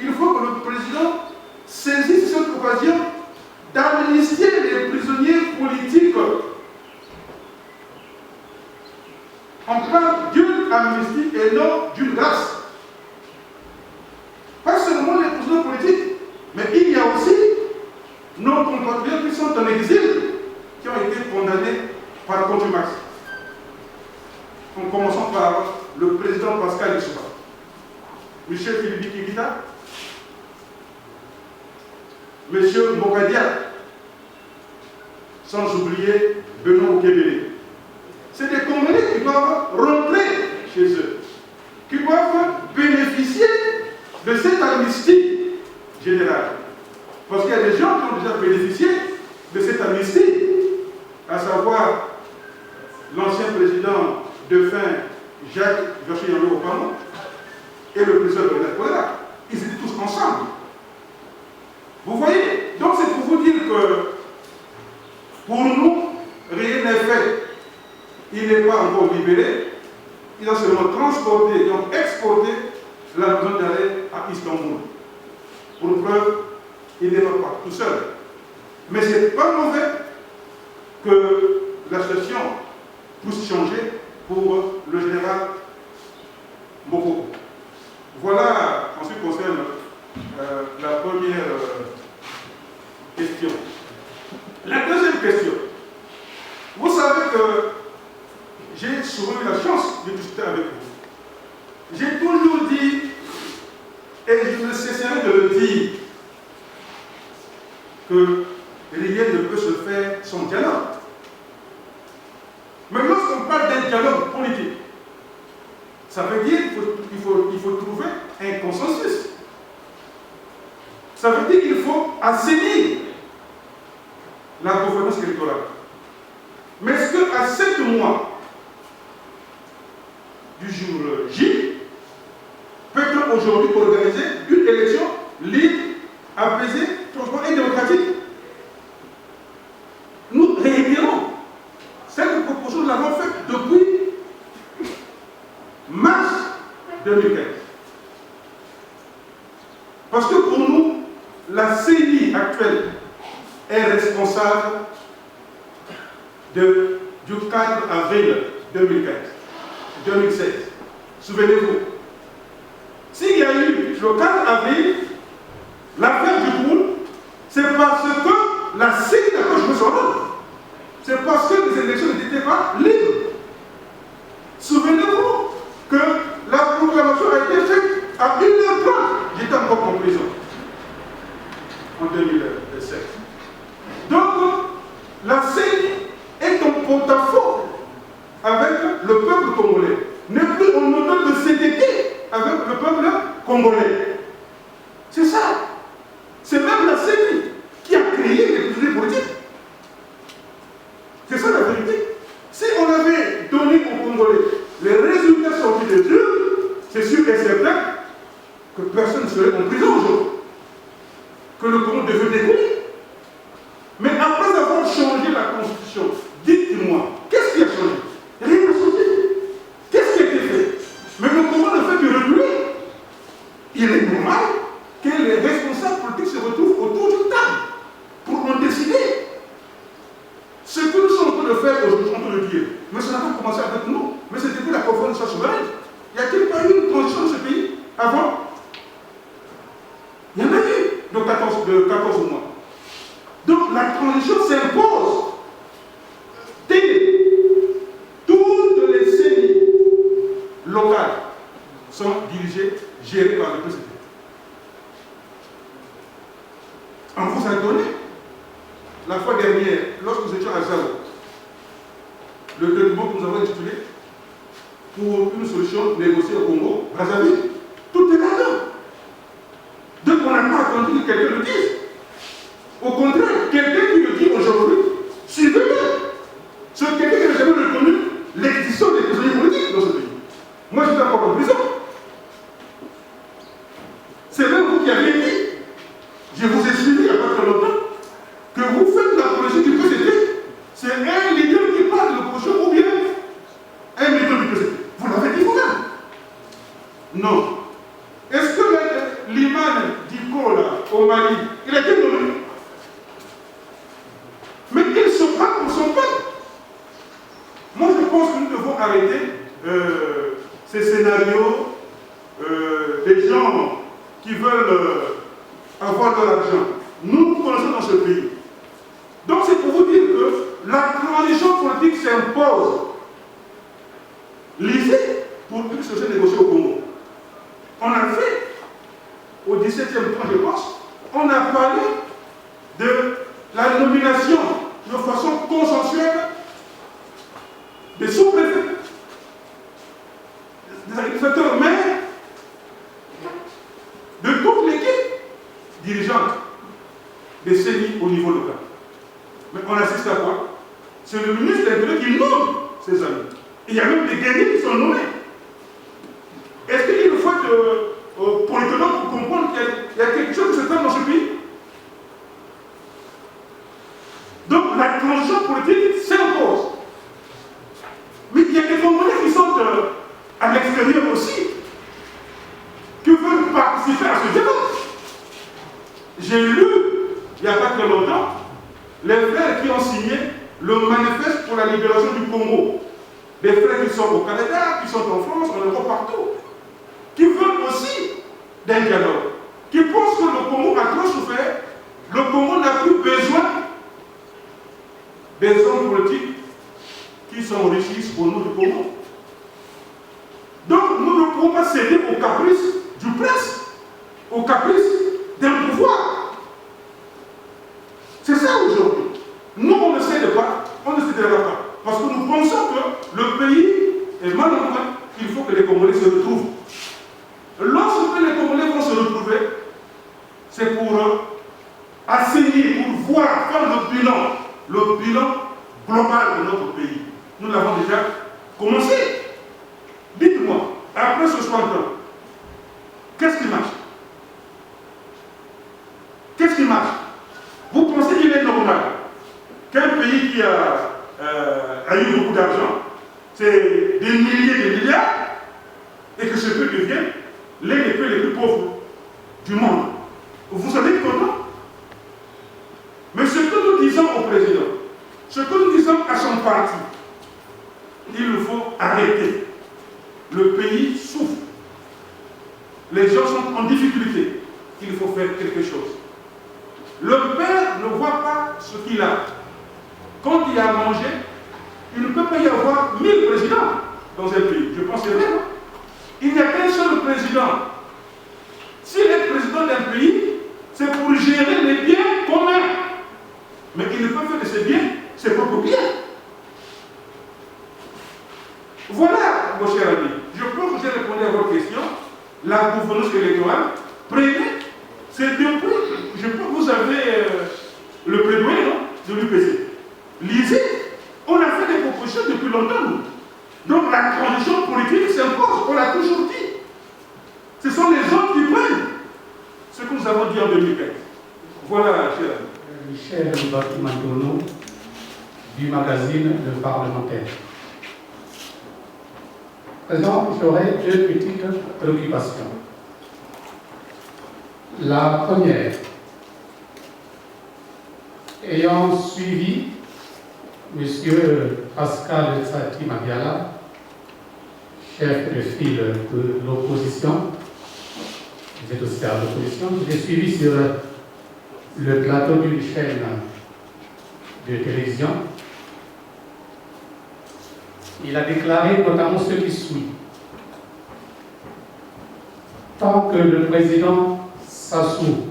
Il faut que le président saisisse cette occasion d'amnistier les prisonniers politiques. On parle d'une amnistie et non d'une grâce. Pas seulement les prisonniers politiques, mais il y a aussi nos compatriotes qui sont en exil, qui ont été condamnés par contumace. En commençant par le président Pascal Lissouba, Michel Philippe Kikita, M. Mokadia, sans oublier Benoît Okebele. C'est des Congolais qui doivent rentrer chez eux, qui doivent bénéficier de cette amnistie générale. Parce qu'il y a des gens qui ont déjà bénéficié de cette amnistie, à savoir l'ancien président défunt Jacques Joachim Obama et le président de la Colère. Ils étaient tous ensemble. Vous voyez? Donc c'est pour vous dire que pour nous, rien n'est fait. Il n'est pas encore libéré. Il a seulement transporté, donc exporté la maison d'arrêt à Istanbul. Pour preuve, il n'est pas tout seul. Mais ce n'est pas mauvais que la situation puisse changer pour le général Moko. Voilà en ce qui concerne la première question. La deuxième question. Vous savez que j'ai souvent eu la chance de discuter avec vous. J'ai toujours dit, et je ne cesserai de le dire, que rien ne peut se faire sans dialogue. Mais lorsqu'on parle d'un dialogue politique, ça veut dire qu'il faut trouver un consensus. Ça veut dire qu'il faut assainir la gouvernance électorale. Mais est-ce qu'à 7 mois du jour J, peut-on aujourd'hui organiser une élection libre, apaisée, transparente et démocratique? Nous réitérons cette proposition, nous l'avons faite depuis mars 2015. Parce que pour nous, la CENI actuelle est responsable du 4 avril 2016. Souvenez-vous. S'il y a eu le 4 avril, l'affaire du Poul, c'est parce que la CENI n'a pas joué son rôle. C'est parce que les élections n'étaient pas libres. Souvenez-vous que la proclamation a été faite à 1h30. J'étais encore en prison en 2007. Donc, la CENI est en porte-à-faux avec le peuple congolais. N'est plus en honneur de CDT avec le peuple congolais. C'est ça. C'est même la CENI qui a créé les prisonniers politiques. C'est ça la vérité. Si on avait donné aux Congolais les résultats sortis des urnes, c'est sûr et certain que personne ne serait en prison aujourd'hui. Que le Congo devait décoller. Mais après avoir changé la Constitution, dites-moi, qu'est-ce qui a changé? Rien n'a changé. Qu'est-ce qui a été fait? Mais le Congo ne fait que reculer. Il est normal que les responsables politiques se retrouvent autour d'une table pour en décider. Ce que nous sommes en train de faire aujourd'hui, on peut le dire, mais ça n'a pas commencé avec nous, mais c'est depuis la conférence souveraine. Y a-t-il pas eu une transition de ce pays avant? Il y en a eu de 14 mois. Donc la transition s'impose. Toutes les CENI locales sont dirigées, gérées par le président. On vous a donné, la fois dernière, lorsque nous étions à Zao, le document que nous avons intitulé pour une solution négociée au Congo, Brazzaville, tout est là-dedans. Donc on n'a pas attendu que quelqu'un le dise. Au contraire, quelqu'un qui le dit aujourd'hui, suivez-le. C'est quelqu'un qui n'a jamais reconnu l'existence des prisonniers politiques dans ce pays. Moi, je suis encore en prison. C'est même vous qui avez dit. Je vous ai suivi à Non. Est-ce que l'imam d'Iko, là, au Mali, il a été nommé? Mais il se bat pour son peuple. Moi, je pense que nous devons arrêter ces scénarios des gens qui veulent avoir de l'argent. Nous connaissons dans ce pays. Donc, c'est pour vous dire que la transition politique s'impose. Lisez pour que ce soit négocié au Congo. On a fait, au 17e point, je pense, on a parlé de la nomination de façon consensuelle des sous-préfets, des administrateurs maires, de toute l'équipe dirigeante des CENI au niveau local. Mais on assiste à quoi? C'est le ministre de l'Intérieur qui nomme ses amis. Il y a même des guerriers qui sont nommés. Est-ce qu'il faut politologue pour comprendre qu'il y a quelque chose qui se passe dans ce pays? Donc la transition politique s'impose. Mais il y a des Congolais qui sont à l'extérieur aussi, qui veulent participer à ce débat. J'ai lu, il n'y a pas très longtemps, les frères qui ont signé le manifeste pour la libération du Congo. Des frères qui sont au Canada, qui sont en France, en Europe, partout, qui veulent aussi d'un dialogue, qui pensent que le Congo a trop souffert, le Congo n'a plus besoin des hommes politiques qui s'enrichissent au nom du Congo. Donc nous ne pouvons pas céder aux caprices du prince, aux caprices d'un pouvoir. C'est ça aujourd'hui. Nous, on ne cède pas, on ne cédera pas. Parce que nous pensons que le pays est mal en point, il faut que les Congolais se retrouvent. Lorsque les Congolais vont se retrouver, c'est pour assainir, pour voir, faire le bilan global de notre pays. Nous l'avons déjà commencé. Dites-moi, après ce 60 ans, qu'est-ce qui marche? Qu'est-ce qui marche? Vous pensez qu'il est normal qu'un pays qui a eu beaucoup d'argent, c'est des milliers de milliards, et que ce pays devienne l'un des pays les plus pauvres du monde? Vous savez comment? Mais ce que nous disons au président, ce que nous disons à son parti, il faut arrêter. Le pays souffre. Les gens sont en difficulté. Il faut faire quelque chose. Le père ne voit pas ce qu'il a. Quand il a à manger, il ne peut pas y avoir 1000 présidents dans un pays. Je pense que c'est vrai, non? Il n'y a qu'un seul président. S'il est président d'un pays, c'est pour gérer les biens communs. Mais il ne peut faire de ses biens ses propres biens. Voilà, mon cher ami. Je pense que j'ai répondu à votre question. La gouvernance électorale, prenez ces deux points. Je pense que vous avez le plaidoyer de l'UPC. Lisez. On a fait des propositions depuis longtemps, nous. Donc la transition politique s'impose. On l'a toujours dit. Ce sont les autres qui prennent ce que nous avons dit en 2015. Voilà, cher ami. Michel Batimantono, du magazine Le Parlementaire. Président, j'aurais deux petites préoccupations. La première, ayant suivi M. Pascal Tsati Mabiala, chef de file de l'opposition, vous êtes aussi à l'opposition, j'ai suivi sur le plateau d'une chaîne de télévision. Il a déclaré notamment ce qui suit. Tant que le président Sassou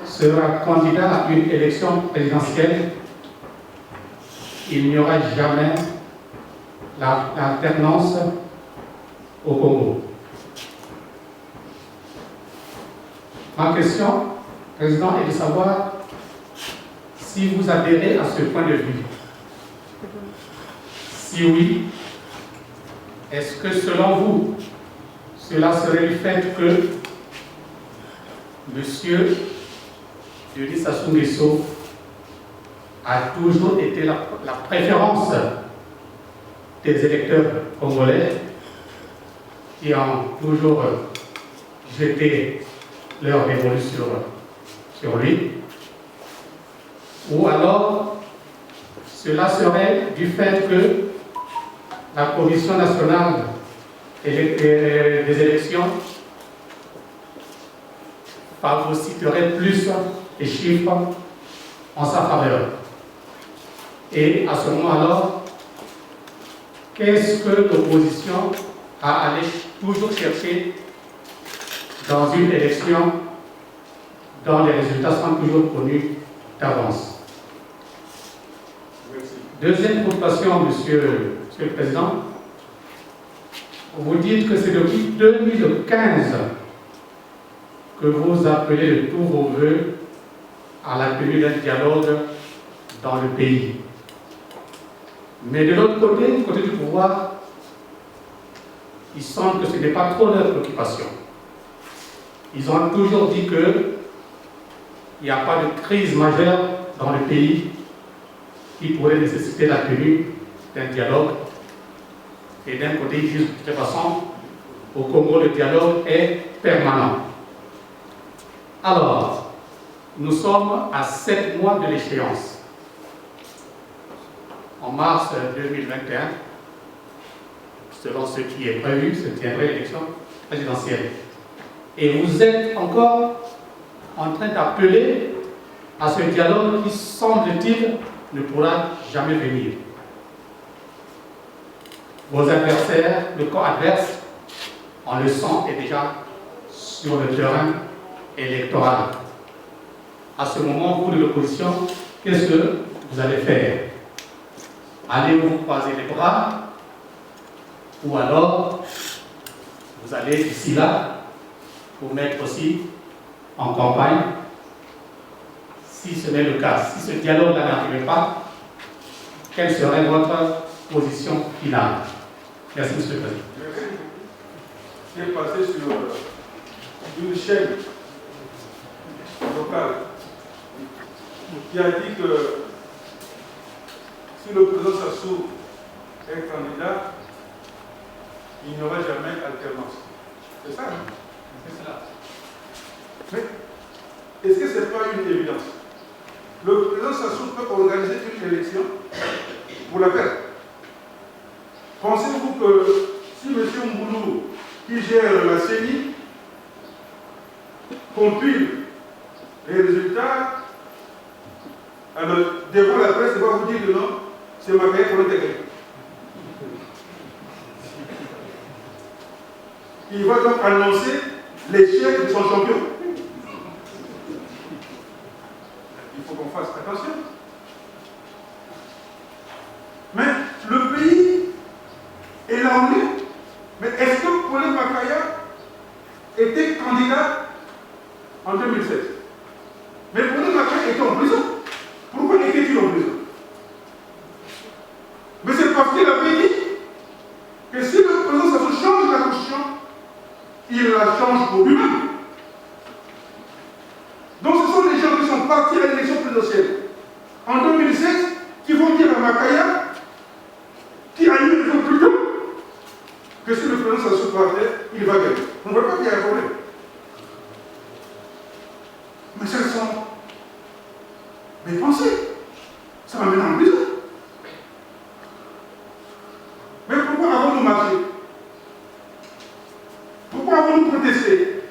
sera candidat à une élection présidentielle, il n'y aura jamais l'alternance au Congo. Ma question, Président, est de savoir si vous adhérez à ce point de vue. Si oui, est-ce que selon vous, cela serait du fait que M. Denis Sassou Nguesso a toujours été la préférence des électeurs congolais, qui ont toujours jeté leur dévolu sur lui, ou alors cela serait du fait que la Commission nationale des élections phagocyterait plus les chiffres en sa faveur. Et à ce moment-là, qu'est-ce que l'opposition a allé toujours chercher dans une élection dont les résultats sont toujours connus d'avance? Deuxième préoccupation, Monsieur le Président, vous dites que c'est depuis 2015 que vous appelez de tous vos voeux à la tenue d'un dialogue dans le pays. Mais de l'autre côté, du côté du pouvoir, il semble que ce n'est pas trop leur préoccupation. Ils ont toujours dit qu'il n'y a pas de crise majeure dans le pays qui pourrait nécessiter la tenue d'un dialogue. Et d'un côté, ils disent de toute façon, au Congo, le dialogue est permanent. Alors, nous sommes à 7 mois de l'échéance. En mars 2021, selon ce qui est prévu, se tiendrait l'élection présidentielle. Et vous êtes encore en train d'appeler à ce dialogue qui, semble-t-il, ne pourra jamais venir. Vos adversaires, le camp adverse, on le sent, est déjà sur le terrain électoral. À ce moment, vous de l'opposition, qu'est-ce que vous allez faire? Allez-vous croiser les bras? Ou alors, vous allez d'ici là vous mettre aussi en campagne? Si ce n'est le cas, si ce dialogue-là n'arrivait pas, quelle serait votre position finale? Merci, Monsieur le Président. J'ai passé sur une chaîne locale qui a dit que si le président Sassou est candidat, il n'y aura jamais alternance. C'est ça, non? C'est cela. Mais est-ce que ce n'est pas une évidence? Le président Sassou peut organiser une élection pour la faire. Pensez-vous que si M. Mboulou, qui gère la CENI, compile les résultats, alors devant la presse, il va vous dire que non, c'est ma carrière pour l'intégrer. Il va donc annoncer l'échec de son champion. Il faut qu'on fasse attention. Mais le pays est là où il est. Mais est-ce que Paulin Makaya était candidat en 2016? Mais Paulin Makaya était en prison. Pourquoi était-il en prison? Mais c'est parce qu'il avait dit que si le président Sassou change la constitution, il la change pour lui-même. Donc ce sont les gens qui sont partis à l'élection présidentielle en 2016 qui vont dire à Makaya, qui a eu une raison plus tôt, que si le président Sassou partait, il va gagner. On ne voit pas qu'il y a un problème. Mais ce sont mes pensées. Ça va mener en prison. Mais pourquoi avons-nous marché? Pourquoi avons-nous protesté?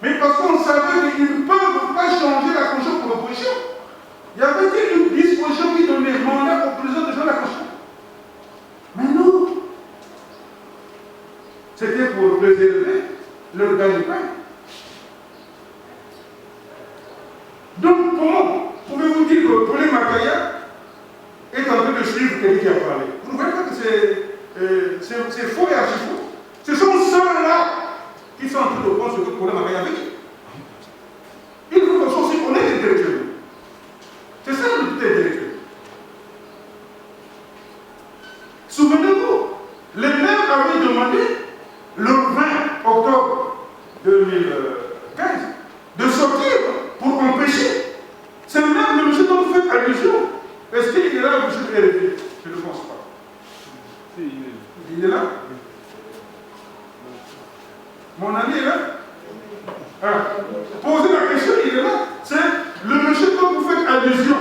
Mais parce qu'on savait qu'ils ne peuvent pas changer la constitution pour l'opposition. Il y avait une disposition qui donnait mandat au président de changer la constitution. Mais non. C'était pour préserver leur gagne-pain. Donc, comment pouvez-vous dire que Paulin Makaya est en train de suivre quelqu'un qui a parlé? Vous ne voyez pas que c'est faux et archi-faux? Ce sont ceux-là qui sont en train de prendre ce que Paulin Makaya avait dit. Il faut qu'on soit aussi honnête intellectuellement. C'est ça le but intellectuel. Souvenez-vous, les maires avaient demandé le 20 octobre 2015 de sortir pour empêcher. C'est même le monsieur dont vous faites allusion. Est-ce qu'il est là, monsieur Pérévé? Je ne pense pas. Il est là. Mon ami est là. Posez la question, il est là. C'est le monsieur dont vous faites allusion,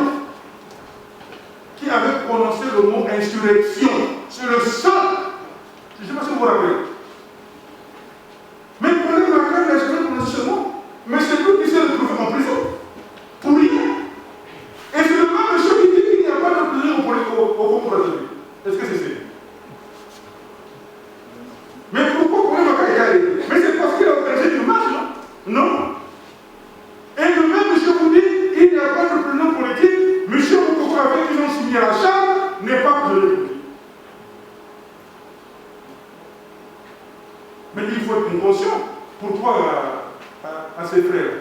qui avait prononcé le mot insurrection. C'est le seul. Je ne sais pas si vous vous rappelez. Mais prenez ma carte, il a jamais prononcé ce mot. Mais c'est lui qui s'est retrouvé en prison. Pour rien. Et c'est le même monsieur qui dit qu'il n'y a pas de prison au Congo-Brazzaville. Est-ce que c'est ça? Mais pourquoi prenez ma carte est arrêté? Mais c'est parce qu'il a organisé une marche, non? Non. Et le même monsieur vous dit il n'y a pas de prison politique. Monsieur Moukoko avec qui ils ont signé la charte n'est pas prisonnier politique. Mais il faut être conscient. Pourquoi à ses frères?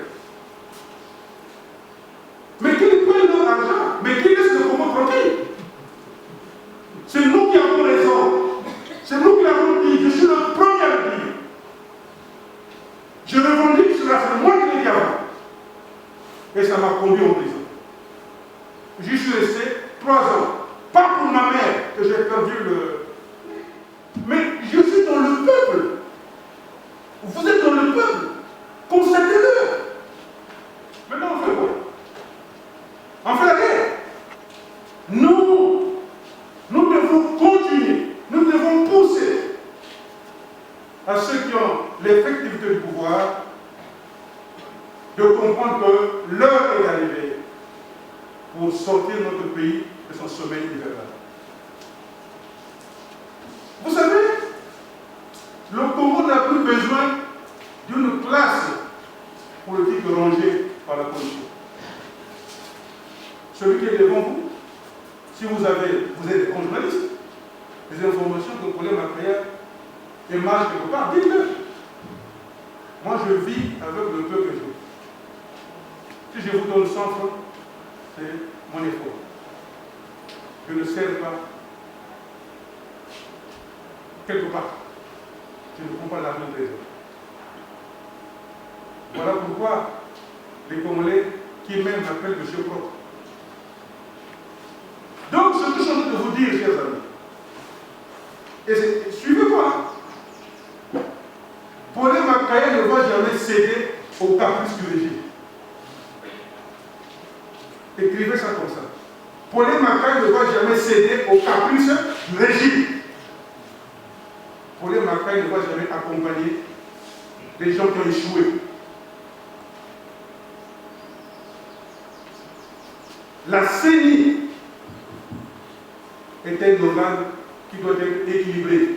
Mais qu'ils prennent leur argent, mais qu'ils laissent le Congo tranquille. C'est nous qui avons raison. C'est nous qui l'avons dit. Je suis le premier à le dire. Je revendique cela, c'est moi qui l'ai dit avant. Et ça m'a conduit en prison. J'y suis resté 3 ans. Pas pour ma mère que j'ai perdu le... Mais je suis dans le peuple. Vous êtes dans le peuple. Constatez-le. Maintenant, on fait quoi? On fait la guerre. Nous devons continuer. Nous devons pousser à ceux qui ont l'effectivité du pouvoir de comprendre que l'heure est arrivée pour sortir notre pays de son sommeil hivernal. Vous savez, le Congo n'a plus besoin d'une classe politique rangée par la corruption. Celui qui est devant vous, si vous êtes un journaliste, les informations que Paulin Macaya émarge quelque part, dites-le. Moi, je vis avec le peu que j'ai. Si je vous donne 100 francs, c'est mon effort. Je ne sers pas quelque part. Je ne prends pas l'argent de trésor. Voilà pourquoi les Congolais qui même m'appellent M. Propre. Donc, ce que je suis en train de vous dire, chers amis, et suivez-moi. Paulin Macaya ne va jamais céder au caprice du régime. Écrivez ça comme ça. Paulin Macaya ne va jamais céder au caprice du régime. Paulin Macaya ne va jamais accompagner des gens qui ont échoué. La CENI est un organe qui doit être équilibré.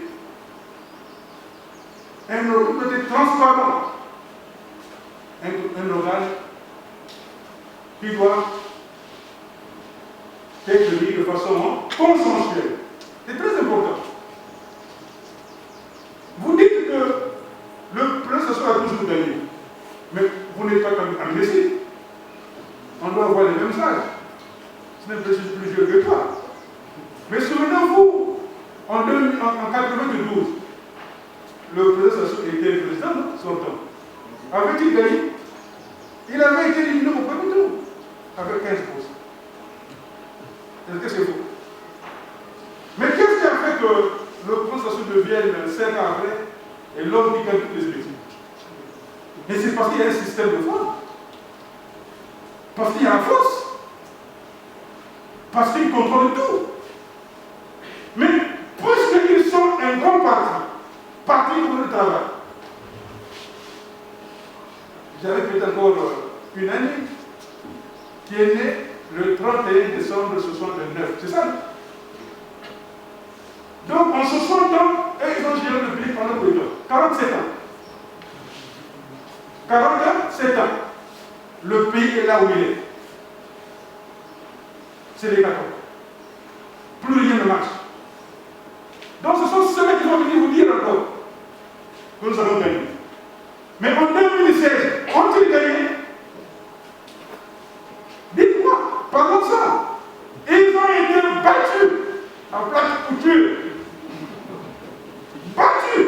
Un organe doit être transparent. Un organe qui doit être mis de façon consensuelle. C'est très important. Vous dites que le plan social a toujours gagné. Mais vous n'êtes pas comme imbécile. On doit avoir les mêmes âges. Ce n'est pas plus vieux que toi. Mais souvenez-vous, en 1992, le président Sassou était le président sortant. Avait-il gagné? Il avait été éliminé au premier tour, avec 15%. Est-ce que c'est faux? Mais qu'est-ce qui a fait que le président Sassou devienne 5 ans après et l'homme qui gagne toutes les élections? Mais c'est parce qu'il y a un système de force. Parce qu'il y a la force. Parce qu'ils contrôlent tout. Mais puisqu'ils sont un grand parti pour le travail, j'avais peut-être encore une amie qui est née le 31 décembre 1969. C'est ça? Donc en 60 ans, ils ont géré le pays pendant combien de temps? 47 ans. 47 ans. Le pays est là où il est. C'est les 14. Plus rien ne marche. Donc ce sont ceux qui vont venir vous dire encore que nous avons gagné. Mais en 2016, ont-ils gagné? Dites-moi, parlons de ça. Ils ont été battus en plate couture. Battus.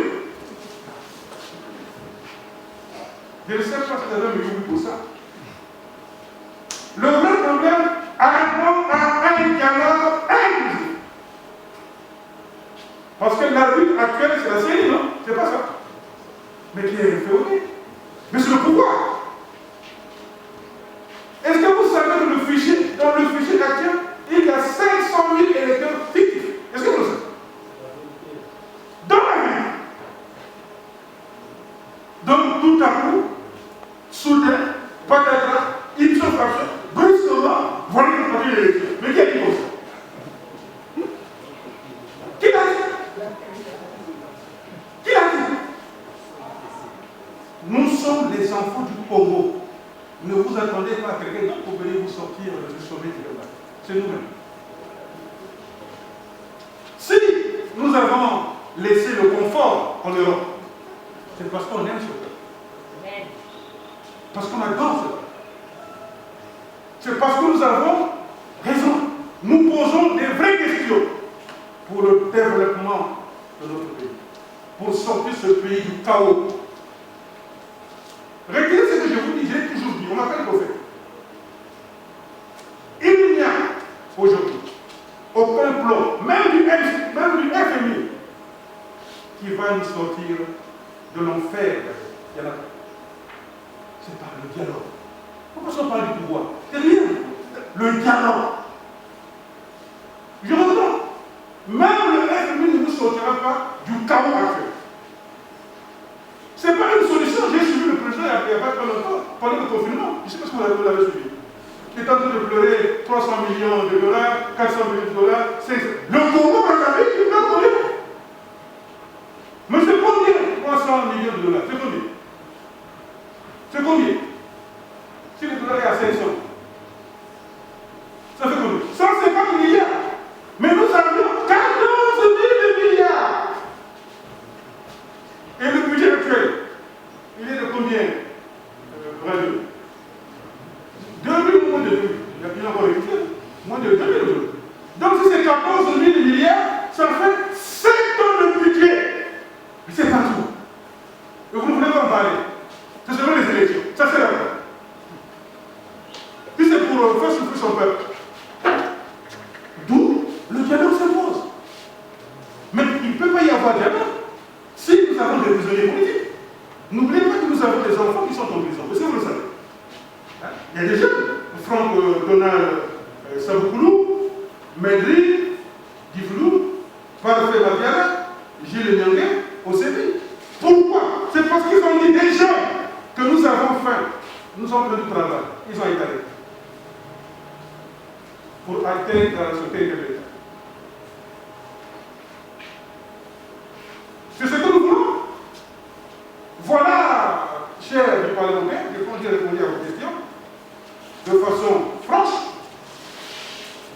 Je ne sais pas si vous avez mis pour ça. Le vrai problème répond à un dialogue inclusif. Parce que l'arbitre actuel, c'est la CENI, non? C'est pas ça. mais qui est inféodé. Mais c'est le pouvoir. Est-ce que vous savez que dans le fichier actuel, il y a 500 000 électeurs fictifs? Est-ce que vous le savez? Dans la vie. Donc tout à coup, soudain, patatras, ils sont frappés, brusquement, voilà le parti de l'élection. Mais qui a dit comme ça? Qui l'a dit? Qui l'a dit? Nous sommes les enfants du Congo. Ne vous attendez pas à quelqu'un d'autre pour venir vous sortir du sommet du débat. C'est nous-mêmes. Si nous avons laissé le confort en Europe, c'est parce qu'on aime ce peuple. Parce qu'on adore ce peuple. C'est parce que nous avons raison. Nous posons des vraies questions pour le développement de notre pays. Pour sortir ce pays du chaos. Retenez ce que je vous dis, j'ai toujours dit, on m'appelle prophète. Il n'y a aujourd'hui aucun plan, même du FMI, qui va nous sortir de l'enfer. Il y en a pas. C'est par le dialogue. Pourquoi on parle du pouvoir? C'est rien. Le dialogue. Je reprends. Même le FMI ne nous sortira pas du chaos actuel. Ce n'est pas une solution. J'ai suivi le président il n'y a pas très longtemps, pendant le confinement. Je ne sais pas si vous l'avez suivi. Il est en train de pleurer 300 millions de dollars, 400 millions de dollars, 500. Le Congo, vous savez, il peut combien? Mais c'est combien 300 millions de dollars? C'est combien? C'est combien? Si le dollar est à 500, ça fait combien? 150 milliards. Mais nous avions 14 000 milliards. Et le budget actuel, il est de combien, Radio? 2 000 ou moins de 2 000? Il y a encore récupéré. Moins de 2 000. Donc si c'est 14 000 milliards, ça fait 7 ans de budget. Mais c'est partout. Et vous ne voulez pas en parler. C'est seulement les élections. Ça c'est la fin. Si c'est pour faire souffrir son peuple. D'où le dialogue s'impose. Mais il ne peut pas y avoir dialogue si nous avons des prisonniers politiques. N'oubliez pas que nous avons des enfants qui sont en prison. Est-ce que vous le savez? Il y a des jeunes. Franck Donald Sabukoulou, Medri, Diflou, Parfait Mabiala, Gilles Nyangé, au CP. Pourquoi? C'est parce qu'ils ont dit des gens que nous avons faim. Nous avons fait du travail. Ils ont été arrêtés. Pour atteindre la société de l'État. C'est ce que nous voulons. Voilà, chers du parlementaire, je pense que j'ai répondu à vos questions de façon franche,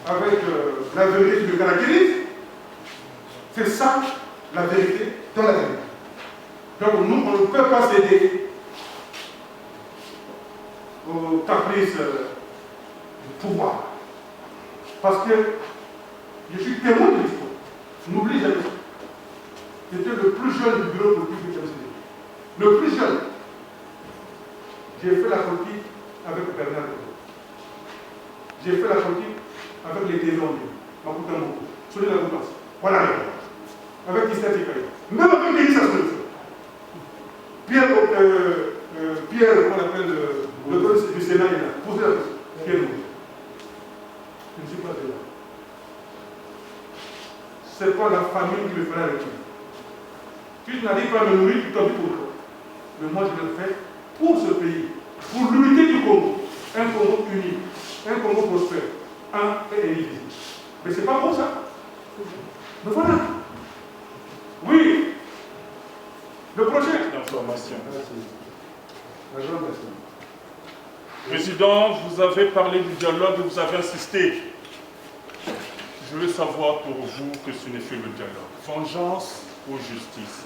avec la vérité qui le caractérise. C'est ça, la vérité dans la vérité. Donc nous, on ne peut pas céder aux caprices du pouvoir. Parce que je suis témoin de l'histoire. N'oublie jamais ça. J'étais le plus jeune du bureau politique de MCD. Le plus jeune. J'ai fait la politique avec Bernard Coto. J'ai fait la politique avec les Téléondés, Makuta Moko, Souli Lagoutas. Voilà. Avec Christian Tikaï. Même avec Denis Sassou. Pierre, qu'on appelle le code du Sénat, il est là. Posez la question. Pierre Moko. Je ne suis pas de là. Ce n'est pas la famille qui le fera avec lui. Tu n'arrives pas à me nourrir, tu t'en dis pour toi. Mais moi, je le fais pour ce pays, pour l'unité du Congo. Un Congo uni, un Congo prospère, un et indivisible. Mais c'est pas bon ça. Mais voilà. Oui. Le projet. Information. Merci. Président, vous avez parlé du dialogue et vous avez insisté. Je veux savoir pour vous que ce n'est fait le dialogue. Vengeance ou justice?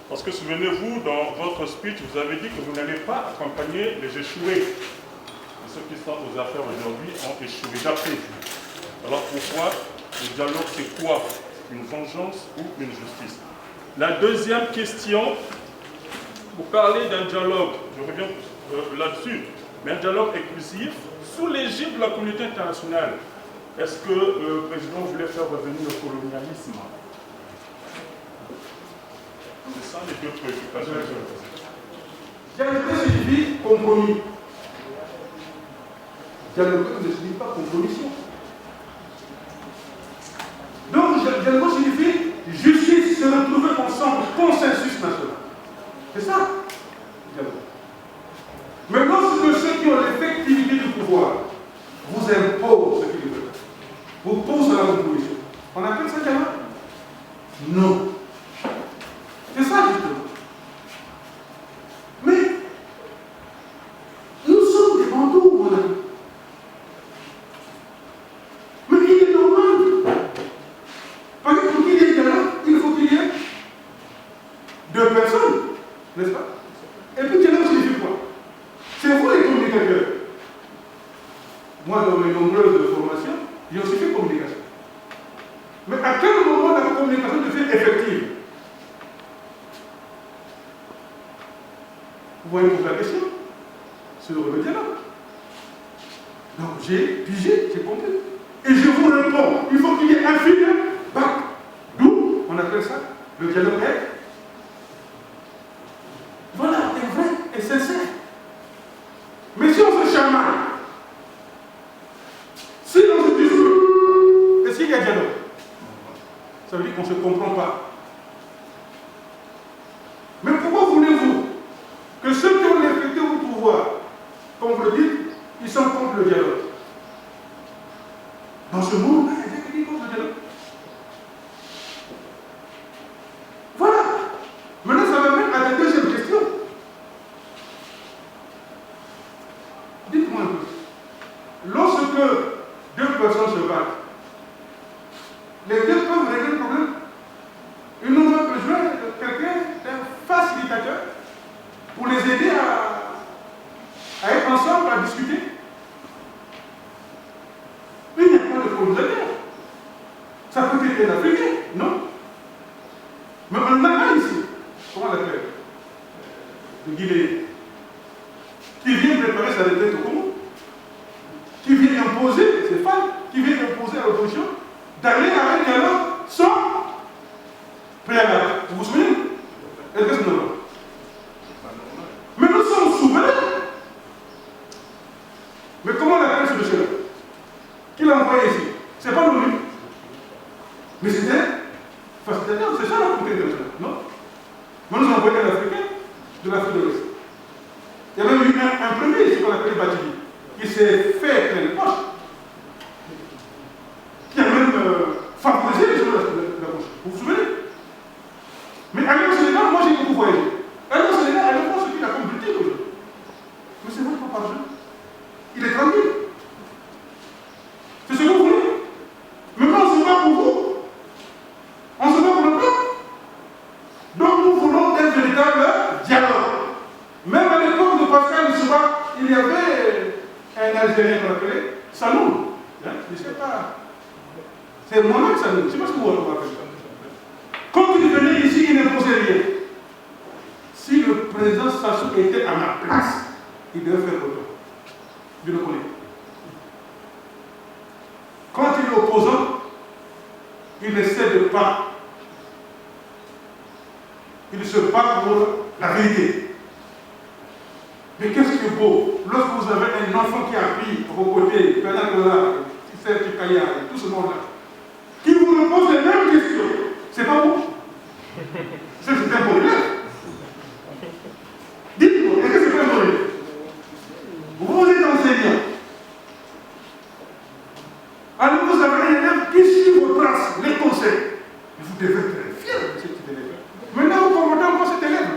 Parce que souvenez-vous, dans votre speech, vous avez dit que vous n'allez pas accompagner les échoués. Et ceux qui sont aux affaires aujourd'hui ont échoué, d'après vous. Alors pourquoi le dialogue, c'est quoi? Une vengeance ou une justice? La deuxième question, vous parlez d'un dialogue, je reviens là-dessus, mais un dialogue inclusif sous l'égide de la communauté internationale. Est-ce que le président voulait faire revenir le colonialisme? C'est ça les deux préoccupations. Dialoguer signifie compromis. Dialoguer ne signifie pas compromission. Donc, dialoguer signifie justice, se retrouver ensemble, consensus national. C'est ça, dialogue. Mais lorsque ceux qui ont l'effectivité du pouvoir vous imposent ce qu'ils veulent, vous poussent à la compromission, on appelle ça dialogue? Non. C'est ça, justement. Mais nous sommes des bandeaux, mon ami. Mais il est normal. Parce que pour qu'il y ait dialogue, il faut qu'il y ait deux personnes, n'est-ce pas? Et puis dialogue signifie quoi? C'est vous les communicateurs. Moi, dans mes nombreuses formations, j'ai aussi fait communication. Mais à quel moment la communication devient effective? Vous voyez pour la question sur le dialogue. Donc j'ai pigé, j'ai compris. Et je vous réponds, il faut qu'il y ait un feedback. D'où on appelle ça le dialogue est. Voilà, est vrai et sincère. Mais si on se chamane, si on se dispute, est-ce qu'il y a dialogue? Ça veut dire qu'on ne se comprend pas. Mais pourquoi voulez-vous que ceux qui ont l'effectif au pouvoir, comme vous le dites, ils sont contre le dialogue? Dans ce monde, il y a quelqu'un qui est contre le dialogue. Voilà. Maintenant, ça m'amène à la deuxième question. Dites-moi un peu. Lorsque deux personnes se battent, les deux peuvent régler le problème. Ils n'ont pas besoin de quelqu'un, d'un facilitateur, pour les aider à être ensemble, à discuter. Il n'y a pas de communautaire. Ça peut être un Africain, non? Mais on en a un ici. Comment on l'appelle? Le Guinéen. Qui vient préparer sa retraite au Congo. Qui vient imposer ses femmes, qui vient imposer à l'opposition d'aller à un dialogue sans préalable. Vous vous souvenez? Est-ce que c'est normal? Mais nous sommes souverains. Mais comment on appelle ce monsieur-là? Qui l'a envoyé ici? C'est pas l'ONU. Mais c'était facilitateur, c'est ça la communauté internationale, non? Mais nous avons envoyé un Africain de l'Afrique de l'Ouest. Il y a même eu un premier, ce qu'on appelle Batili, qui s'est fait plein de poches, qui a même favorisé les gens de la poche. Vous vous souvenez? Mais aller au Sénégal, moi j'ai beaucoup voyagé. Aller au Sénégal, allez voir ce qu'il a comme politique aujourd'hui. Mais c'est votre propre argent. Il est tranquille. C'est ce que vous voulez. Mais moi, on se bat pour vous. On se bat pour le peuple. Donc nous voulons un véritable dialogue. Même à l'époque de Pascal Lissouba, il y avait un Algérien qu'on appelait Saloum. Hein? Je ne sais pas. C'est moi-même Saloum. Je ne sais pas ce que vous appelez ça. Quand il venait ici, il n'imposait rien. Si le président Sassou était à ma place, il devait faire autant. Je le connais. Quand il est opposant, il ne cède pas. Il se bat pour la vérité. Mais qu'est-ce qui est beau? Lorsque vous avez un enfant qui appuie à vos côtés, Bernard Gola, Tissé Tukaya, tout ce monde-là, qui vous pose les mêmes questions, c'est pas vous? C'est un bon élève. Dites-moi, est-ce que c'est pas un bon élève? Vous êtes enseignant. Alors vous avez un élève qui suit vos traces, les conseils. Vous devez être fier de cet élève. Maintenant, vous commentez encore cet élève.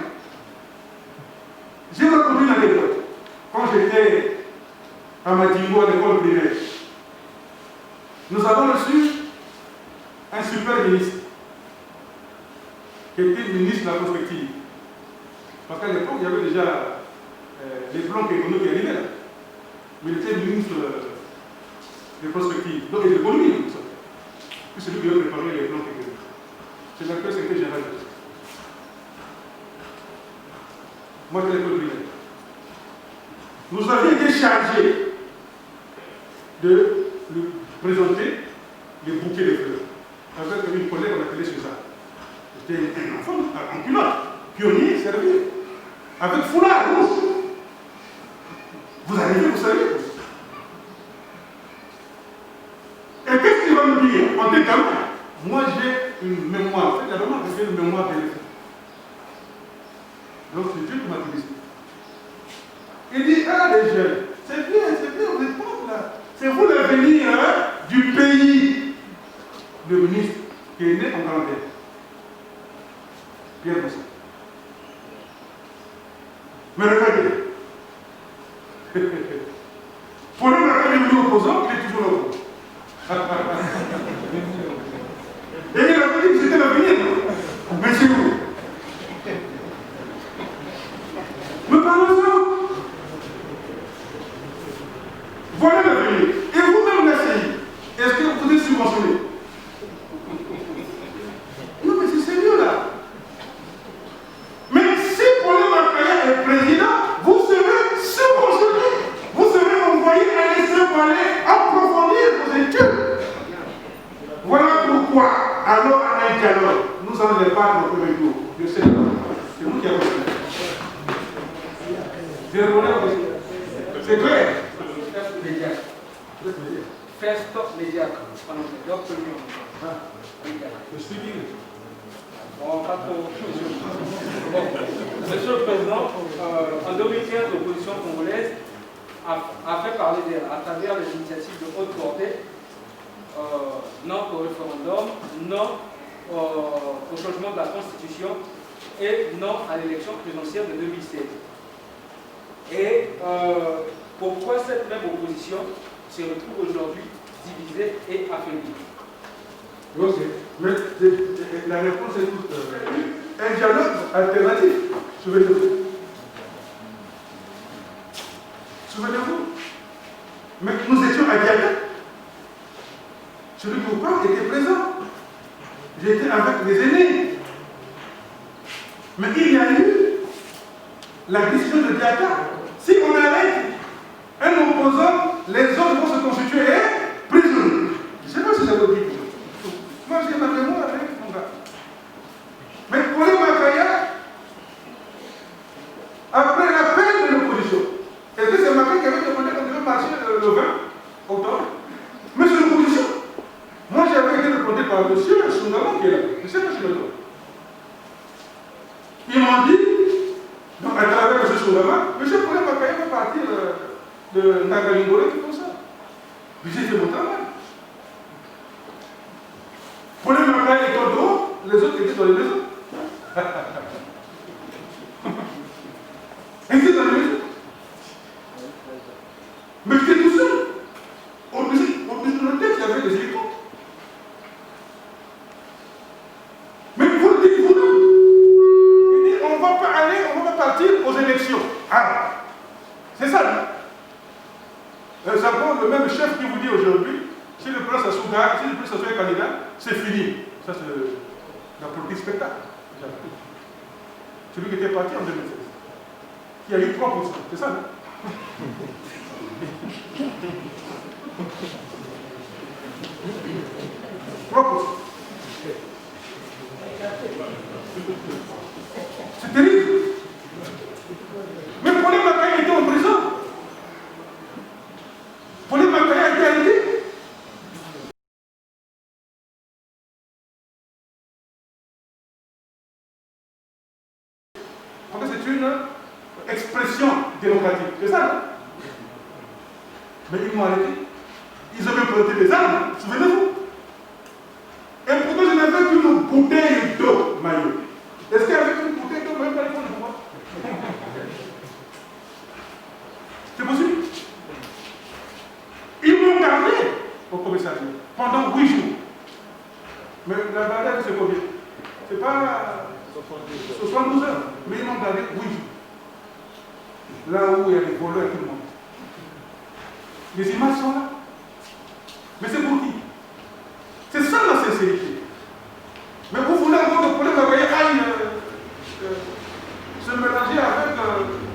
J'ai reconnu l'anecdote. Quand j'étais à Madimbo, à l'école primaire, nous avons reçu un super ministre, qui était ministre de la prospective. Parce qu'à l'époque, il y avait déjà les plans économiques qui arrivaient là. Mais il était ministre de prospective, donc de l'économie. Puis c'est lui qui a préparé les plans économiques. C'est l'actuel secrétaire général. Moi, j'étais l'école primaire. Nous avions été chargés de lui présenter les bouquets de fleurs avec une collègue qu'on appelait Suzanne. C'était un enfant en culotte. pionnier, sérieux, avec foulard rouge. Vous arrivez, vous savez. Et qu'est-ce qu'il va me dire? En dit gamin, moi j'ai une mémoire, c'est la maman qui fait une mémoire d'éléphant. Donc c'est Dieu qui m'a dit ça. Il dit, ah les jeunes, c'est bien, vous êtes pas là. C'est vous l'avenir du pays. Le ministre qui est né en Grande-Terre. Pierre Boussa. Mais regardez. Pour le marquer le opposant, il est toujours l'opposant. Et il a dit que c'était l'avenir. Mais c'est vous. Mais parlons-en. Voilà l'avenir. Et vous-même, la CI, est-ce que vous êtes subventionné? Non, mais c'est sérieux là. Mais si Paul Makaya est président, vous serez subventionné. Vous serez envoyé à l'essai pour aller approfondir vos études. Voilà pourquoi, alors à un dialogue, nous allons les battre au premier tour. Je sais, c'est vous qui avez fait. J'ai répondu à vous. C'est clair. Festo mediaco. Monsieur le Président, en 2015, l'opposition congolaise a fait parler d'elle à travers les initiatives de haute portée, non au référendum, non au changement de la Constitution et non à l'élection présidentielle de 2016. Et pourquoi cette même opposition se retrouve aujourd'hui divisée et affaiblie? Ok, mais la réponse est toute. Un dialogue alternatif, souvenez-vous. Souvenez-vous. Mais nous étions à dialogue. Celui qui vous parle était présent. J'étais avec les aînés. Mais il y a eu la décision de Diaka. Si on arrête un opposant, les autres vont se constituer prisonniers. Je ne sais pas si ça vous dit. Moi, j'ai ma mémoire avec mon gars. Mais pour les Makaya, après l'appel de l'opposition, est-ce que c'est Makaya qui avait demandé qu'on devait marcher le 20 octobre? Mais c'est l'opposition. Moi, j'avais été répondu par M. Soungaman qui est là. Je ne sais pas si je le donne. Ils m'ont dit, donc à travers M. Soungaman, M. Paulin Makaya va partir de Nagalingore et tout ça. Mais j'ai fait mon travail. Pour les Makaya étant dehors, les autres étaient dans les maisons. Ils étaient dans les maisons. Mais j'étais tout seul. Au-dessus de notre tête, il y avait des hélicoptères. Mais vous le dites vous-même. Il dit on ne va pas aller, on va pas partir aux élections. Ah, c'est ça, non? C'est encore le même chef qui vous dit aujourd'hui, si le prince Assouga, si le prince Assouga est candidat, c'est fini. Ça, c'est la politique spectacle. Celui qui était parti en 2016. Qui a eu 3%. C'est ça, non? C'est terrible. Mais Paulin Makaya était en prison. Paulin Makaya a été arrêté. Parce que c'est une expression démocratique. C'est ça, non? Mais ils m'ont arrêté. Ils ont même prêté des armes, souvenez-vous. Et pourtant, je n'avais qu'une bouteille d'eau, Maillot. Est-ce qu'avec une bouteille d'eau, même pas les fonds de pouvoir? C'est possible? Ils m'ont gardé au commissariat pendant 8 jours. Mais la bataille, c'est combien? C'est pas 72 heures. Mais ils m'ont gardé 8 jours. Là où il y a des voleurs et tout le monde. Les images sont là. Mais c'est pour qui? C'est ça la sincérité. Mais vous voulez encore que Paulin Makaya aille se mélanger avec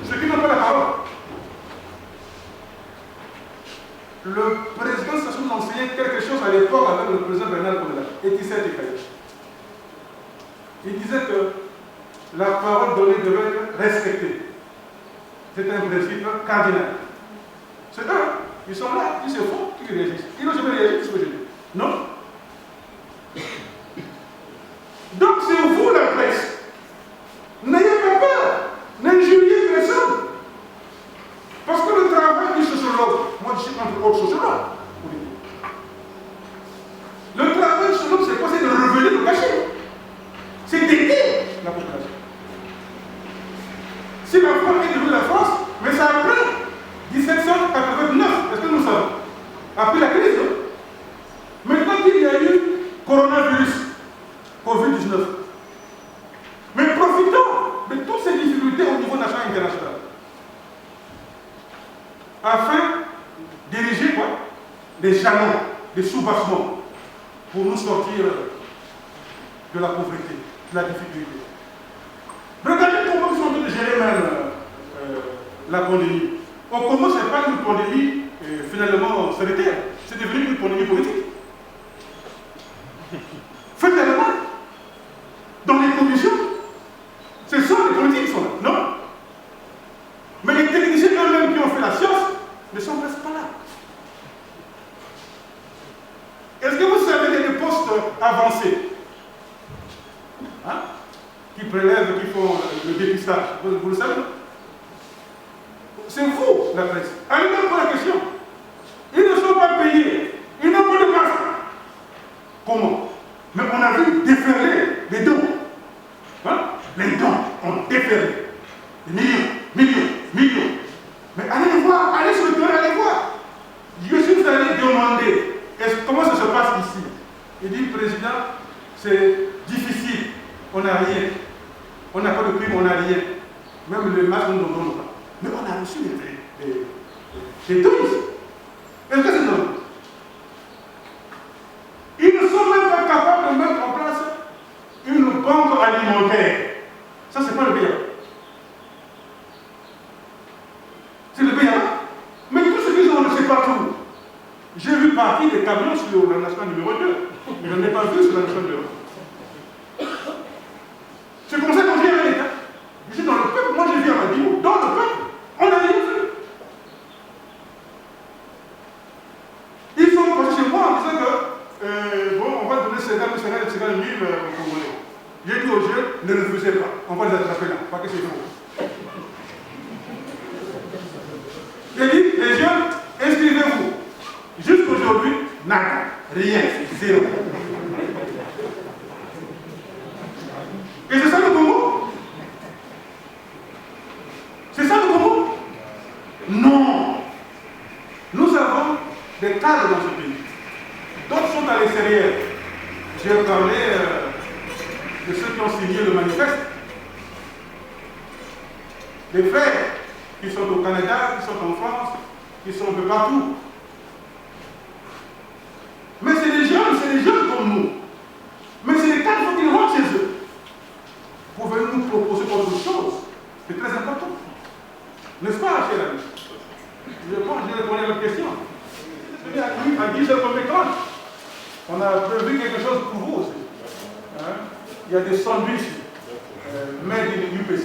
ceux qui n'ont pas la parole. Le président Sassou nous enseignait quelque chose à l'époque avec le président Bernard Kodela et Tissé Tikaye. Il disait que la parole donnée devait être respectée. C'est un principe cardinal. C'est eux, ils sont là, ils se font, ils réagissent. Ils n'ont jamais réagi sur ce que je dis. Non. Donc c'est vous la presse. N'ayez pas peur, n'injuriez personne. Parce que le travail du sociologue, moi je suis entre autres sociologue. Le travail du sociologue, c'est quoi? C'est de revenir le cachet. C'est d'aider la population. Si la France est devenue la France, mais c'est après 1789, est-ce que nous savons? Après la crise. Maintenant qu'il y a eu coronavirus, Covid-19. Mais profitons de toutes ces difficultés au niveau national et international. Afin de diriger quoi? Des jalons, des sous-bassements pour nous sortir de la pauvreté, de la difficulté. Regardez comment ils sont en train de gérer même la pandémie. Au Congo, ce n'est pas une pandémie finalement sanitaire, c'est devenu une pandémie politique. Faites la remarque. Dans les conditions, ce sont les politiques qui sont là, non? Mais les techniciens eux-mêmes qui ont fait la science ne sont presque pas là. Est-ce que vous savez qu'il y a des postes avancés qui prélèvent, qui font le dépistage? Vous le savez? C'est vous, la presse. Allez même pour la question. Ils ne sont pas payés. Ils n'ont pas de masque. Comment? Mais on a vu déferler les dons. Les dons ont déferlé. Des millions. Mais allez voir, allez sur le terrain, allez voir. Je suis allé demander comment ça se passe ici. Il dit, président, c'est difficile. On n'a rien. On n'a pas de prime, on n'a rien. Même le masque, on ne nous donne pas. Mais on a reçu des dons ici. Est-ce que c'est normal? Ils ne sont même pas capables de mettre en place une banque alimentaire. Ça, c'est pas le BIA. C'est le BIA. Mais tout ce qu'ils ont, on ne sait pas tout. J'ai vu partir des camions sur la nationale numéro 2. Mais je n'en ai pas vu sur la nationale numéro 1. C'est comme ça qu'on vit à l'État. Je suis dans le peuple, moi j'ai vu à Madimou, dans le peuple, on a rien vu. Ils sont passés chez moi en disant que bon, on va donner 50 000 aux Congolais. J'ai dit aux jeunes, ne refusez pas, on va les attraper là, pas que c'est faux. J'ai dit, les jeunes, inscrivez-vous. Jusqu'aujourd'hui, nada, rien, zéro. Et c'est ça le Congo? C'est ça le Congo? Non. Nous avons des cadres dans ce pays. D'autres sont à l'extérieur. J'ai parlé de ceux qui ont signé le manifeste. Des frères qui sont au Canada, qui sont en France, qui sont un peu partout. Mais c'est des jeunes comme nous. Mais c'est les cadres qui rentrent chez eux. Vous pouvez nous proposer autre chose. C'est très important. N'est-ce pas, cher ami? Je pense que je vais répondre à votre question. À 10h30, on a prévu quelque chose pour vous aussi. Il y a des sandwichs made in UPC.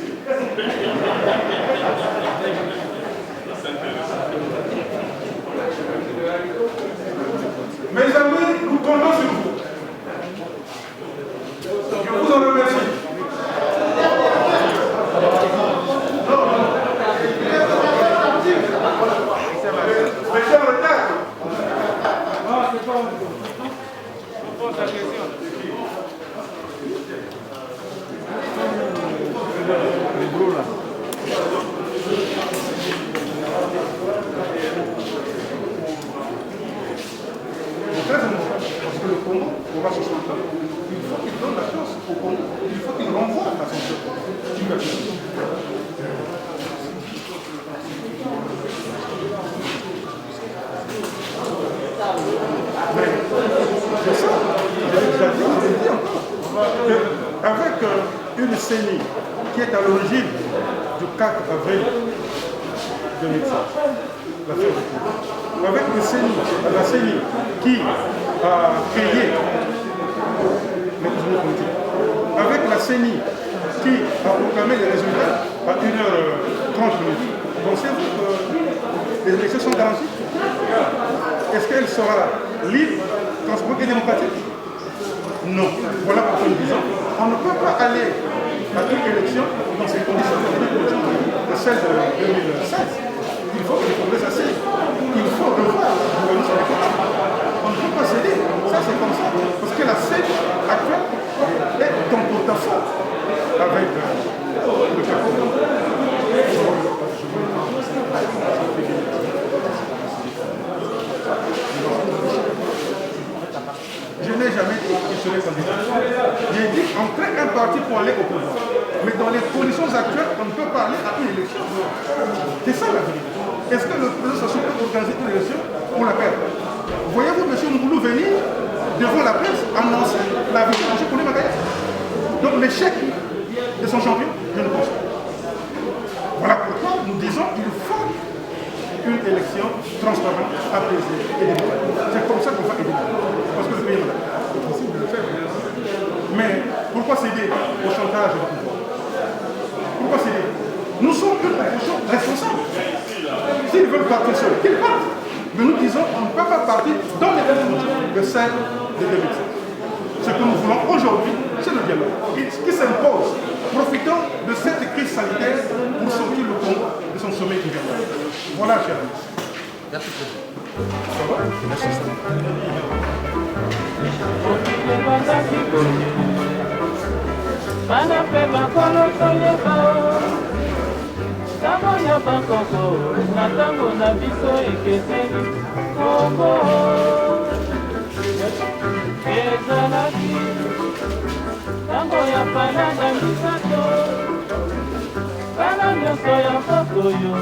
Mes amis, nous comptons sur vous. Je vous en remercie. Mais c'est en retard. Ah, c'est pas en retard. On pose la question. Le gros là. C'est très important parce que le Congo, on va se sentir. Il faut qu'il donne la chance au Congo. Il faut qu'il renvoie à son peuple. C'est ça, j'ai dit encore. Avec une CENI qui est à l'origine du 4 avril 2005, l'affaire du Congo. Avec la CENI qui a créé les prisonniers politiques. Avec la CENI qui a proclamé les résultats à 1h30. Pensez-vous que les élections sont garanties? Est-ce qu'elle sera libre, transparente et démocratique? Non. Voilà pourquoi nous disons, on ne peut pas aller à une élection dans ces conditions de celle de 2016. Il faut que les progrès s'asseyent. Il faut revoir la gouvernance électorale. On ne peut pas céder. Ça, c'est comme ça. Parce que la scène actuelle est en porte-à-faux avec le Capon. Je n'ai jamais questionné candidat. J'ai dit entrer un parti pour aller au pouvoir. Mais dans les conditions actuelles, on ne peut pas aller à une élection. C'est ça la vérité. Est-ce que le président Sassou peut organiser une élection pour la perdre? Voyez-vous M. Mboulou venir devant la presse annoncer la victoire de M. Kone Makaya? Donc l'échec de son champion, je ne pense pas. Voilà pourquoi nous disons qu'il faut une élection transparente, apaisée et démocratique. C'est comme ça qu'on va aider. Parce que le pays est malade. C'est possible de le faire. Mais pourquoi céder au chantage du pouvoir? Pourquoi céder? Nous sommes une opposition responsable. S'ils veulent partir seuls, qu'ils partent. Mais nous disons qu'on ne peut pas partir dans les conditions de celle de 2016. Ce que nous voulons aujourd'hui, c'est le dialogue qui s'impose. Profitons de cette crise sanitaire pour sortir le Congo de son sommet hivernal. Voilà, chers amis. Merci, Président. Tango ya bakoko, na tango na biso ekeseni Kongo ezalaki tango ya palanga misato kala nyonso ya mboka oyo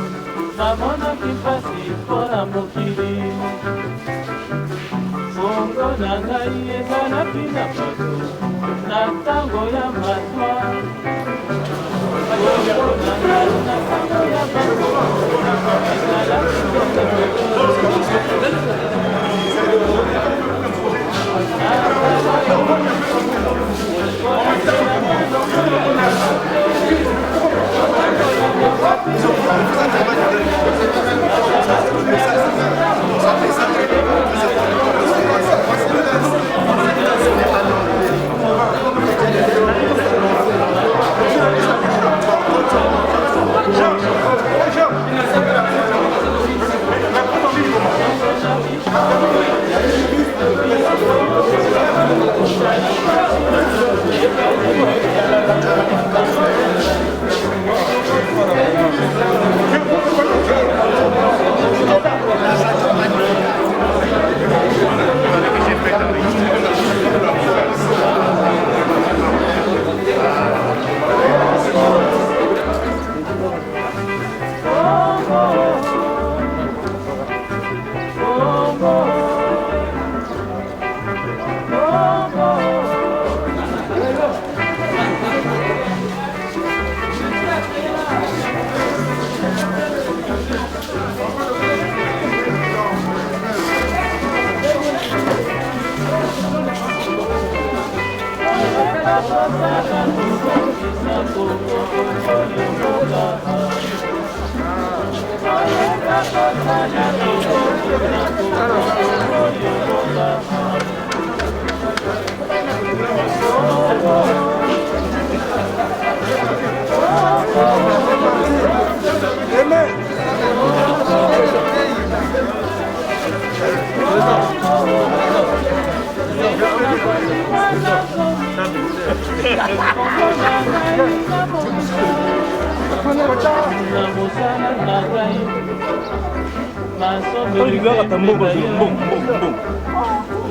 namonaki mpasi mpona mokili Kongo na ngai ezalaki na bato na tango ya matwa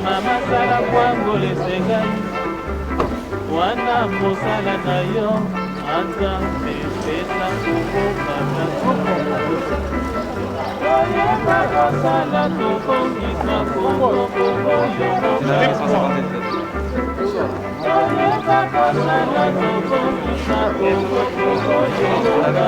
Mama sala kwangu lesengai wana mosala na yo ata pepesa kukokana oyeba kosala tokongisa kongo oyeba kosala tokongisa kongo oyeba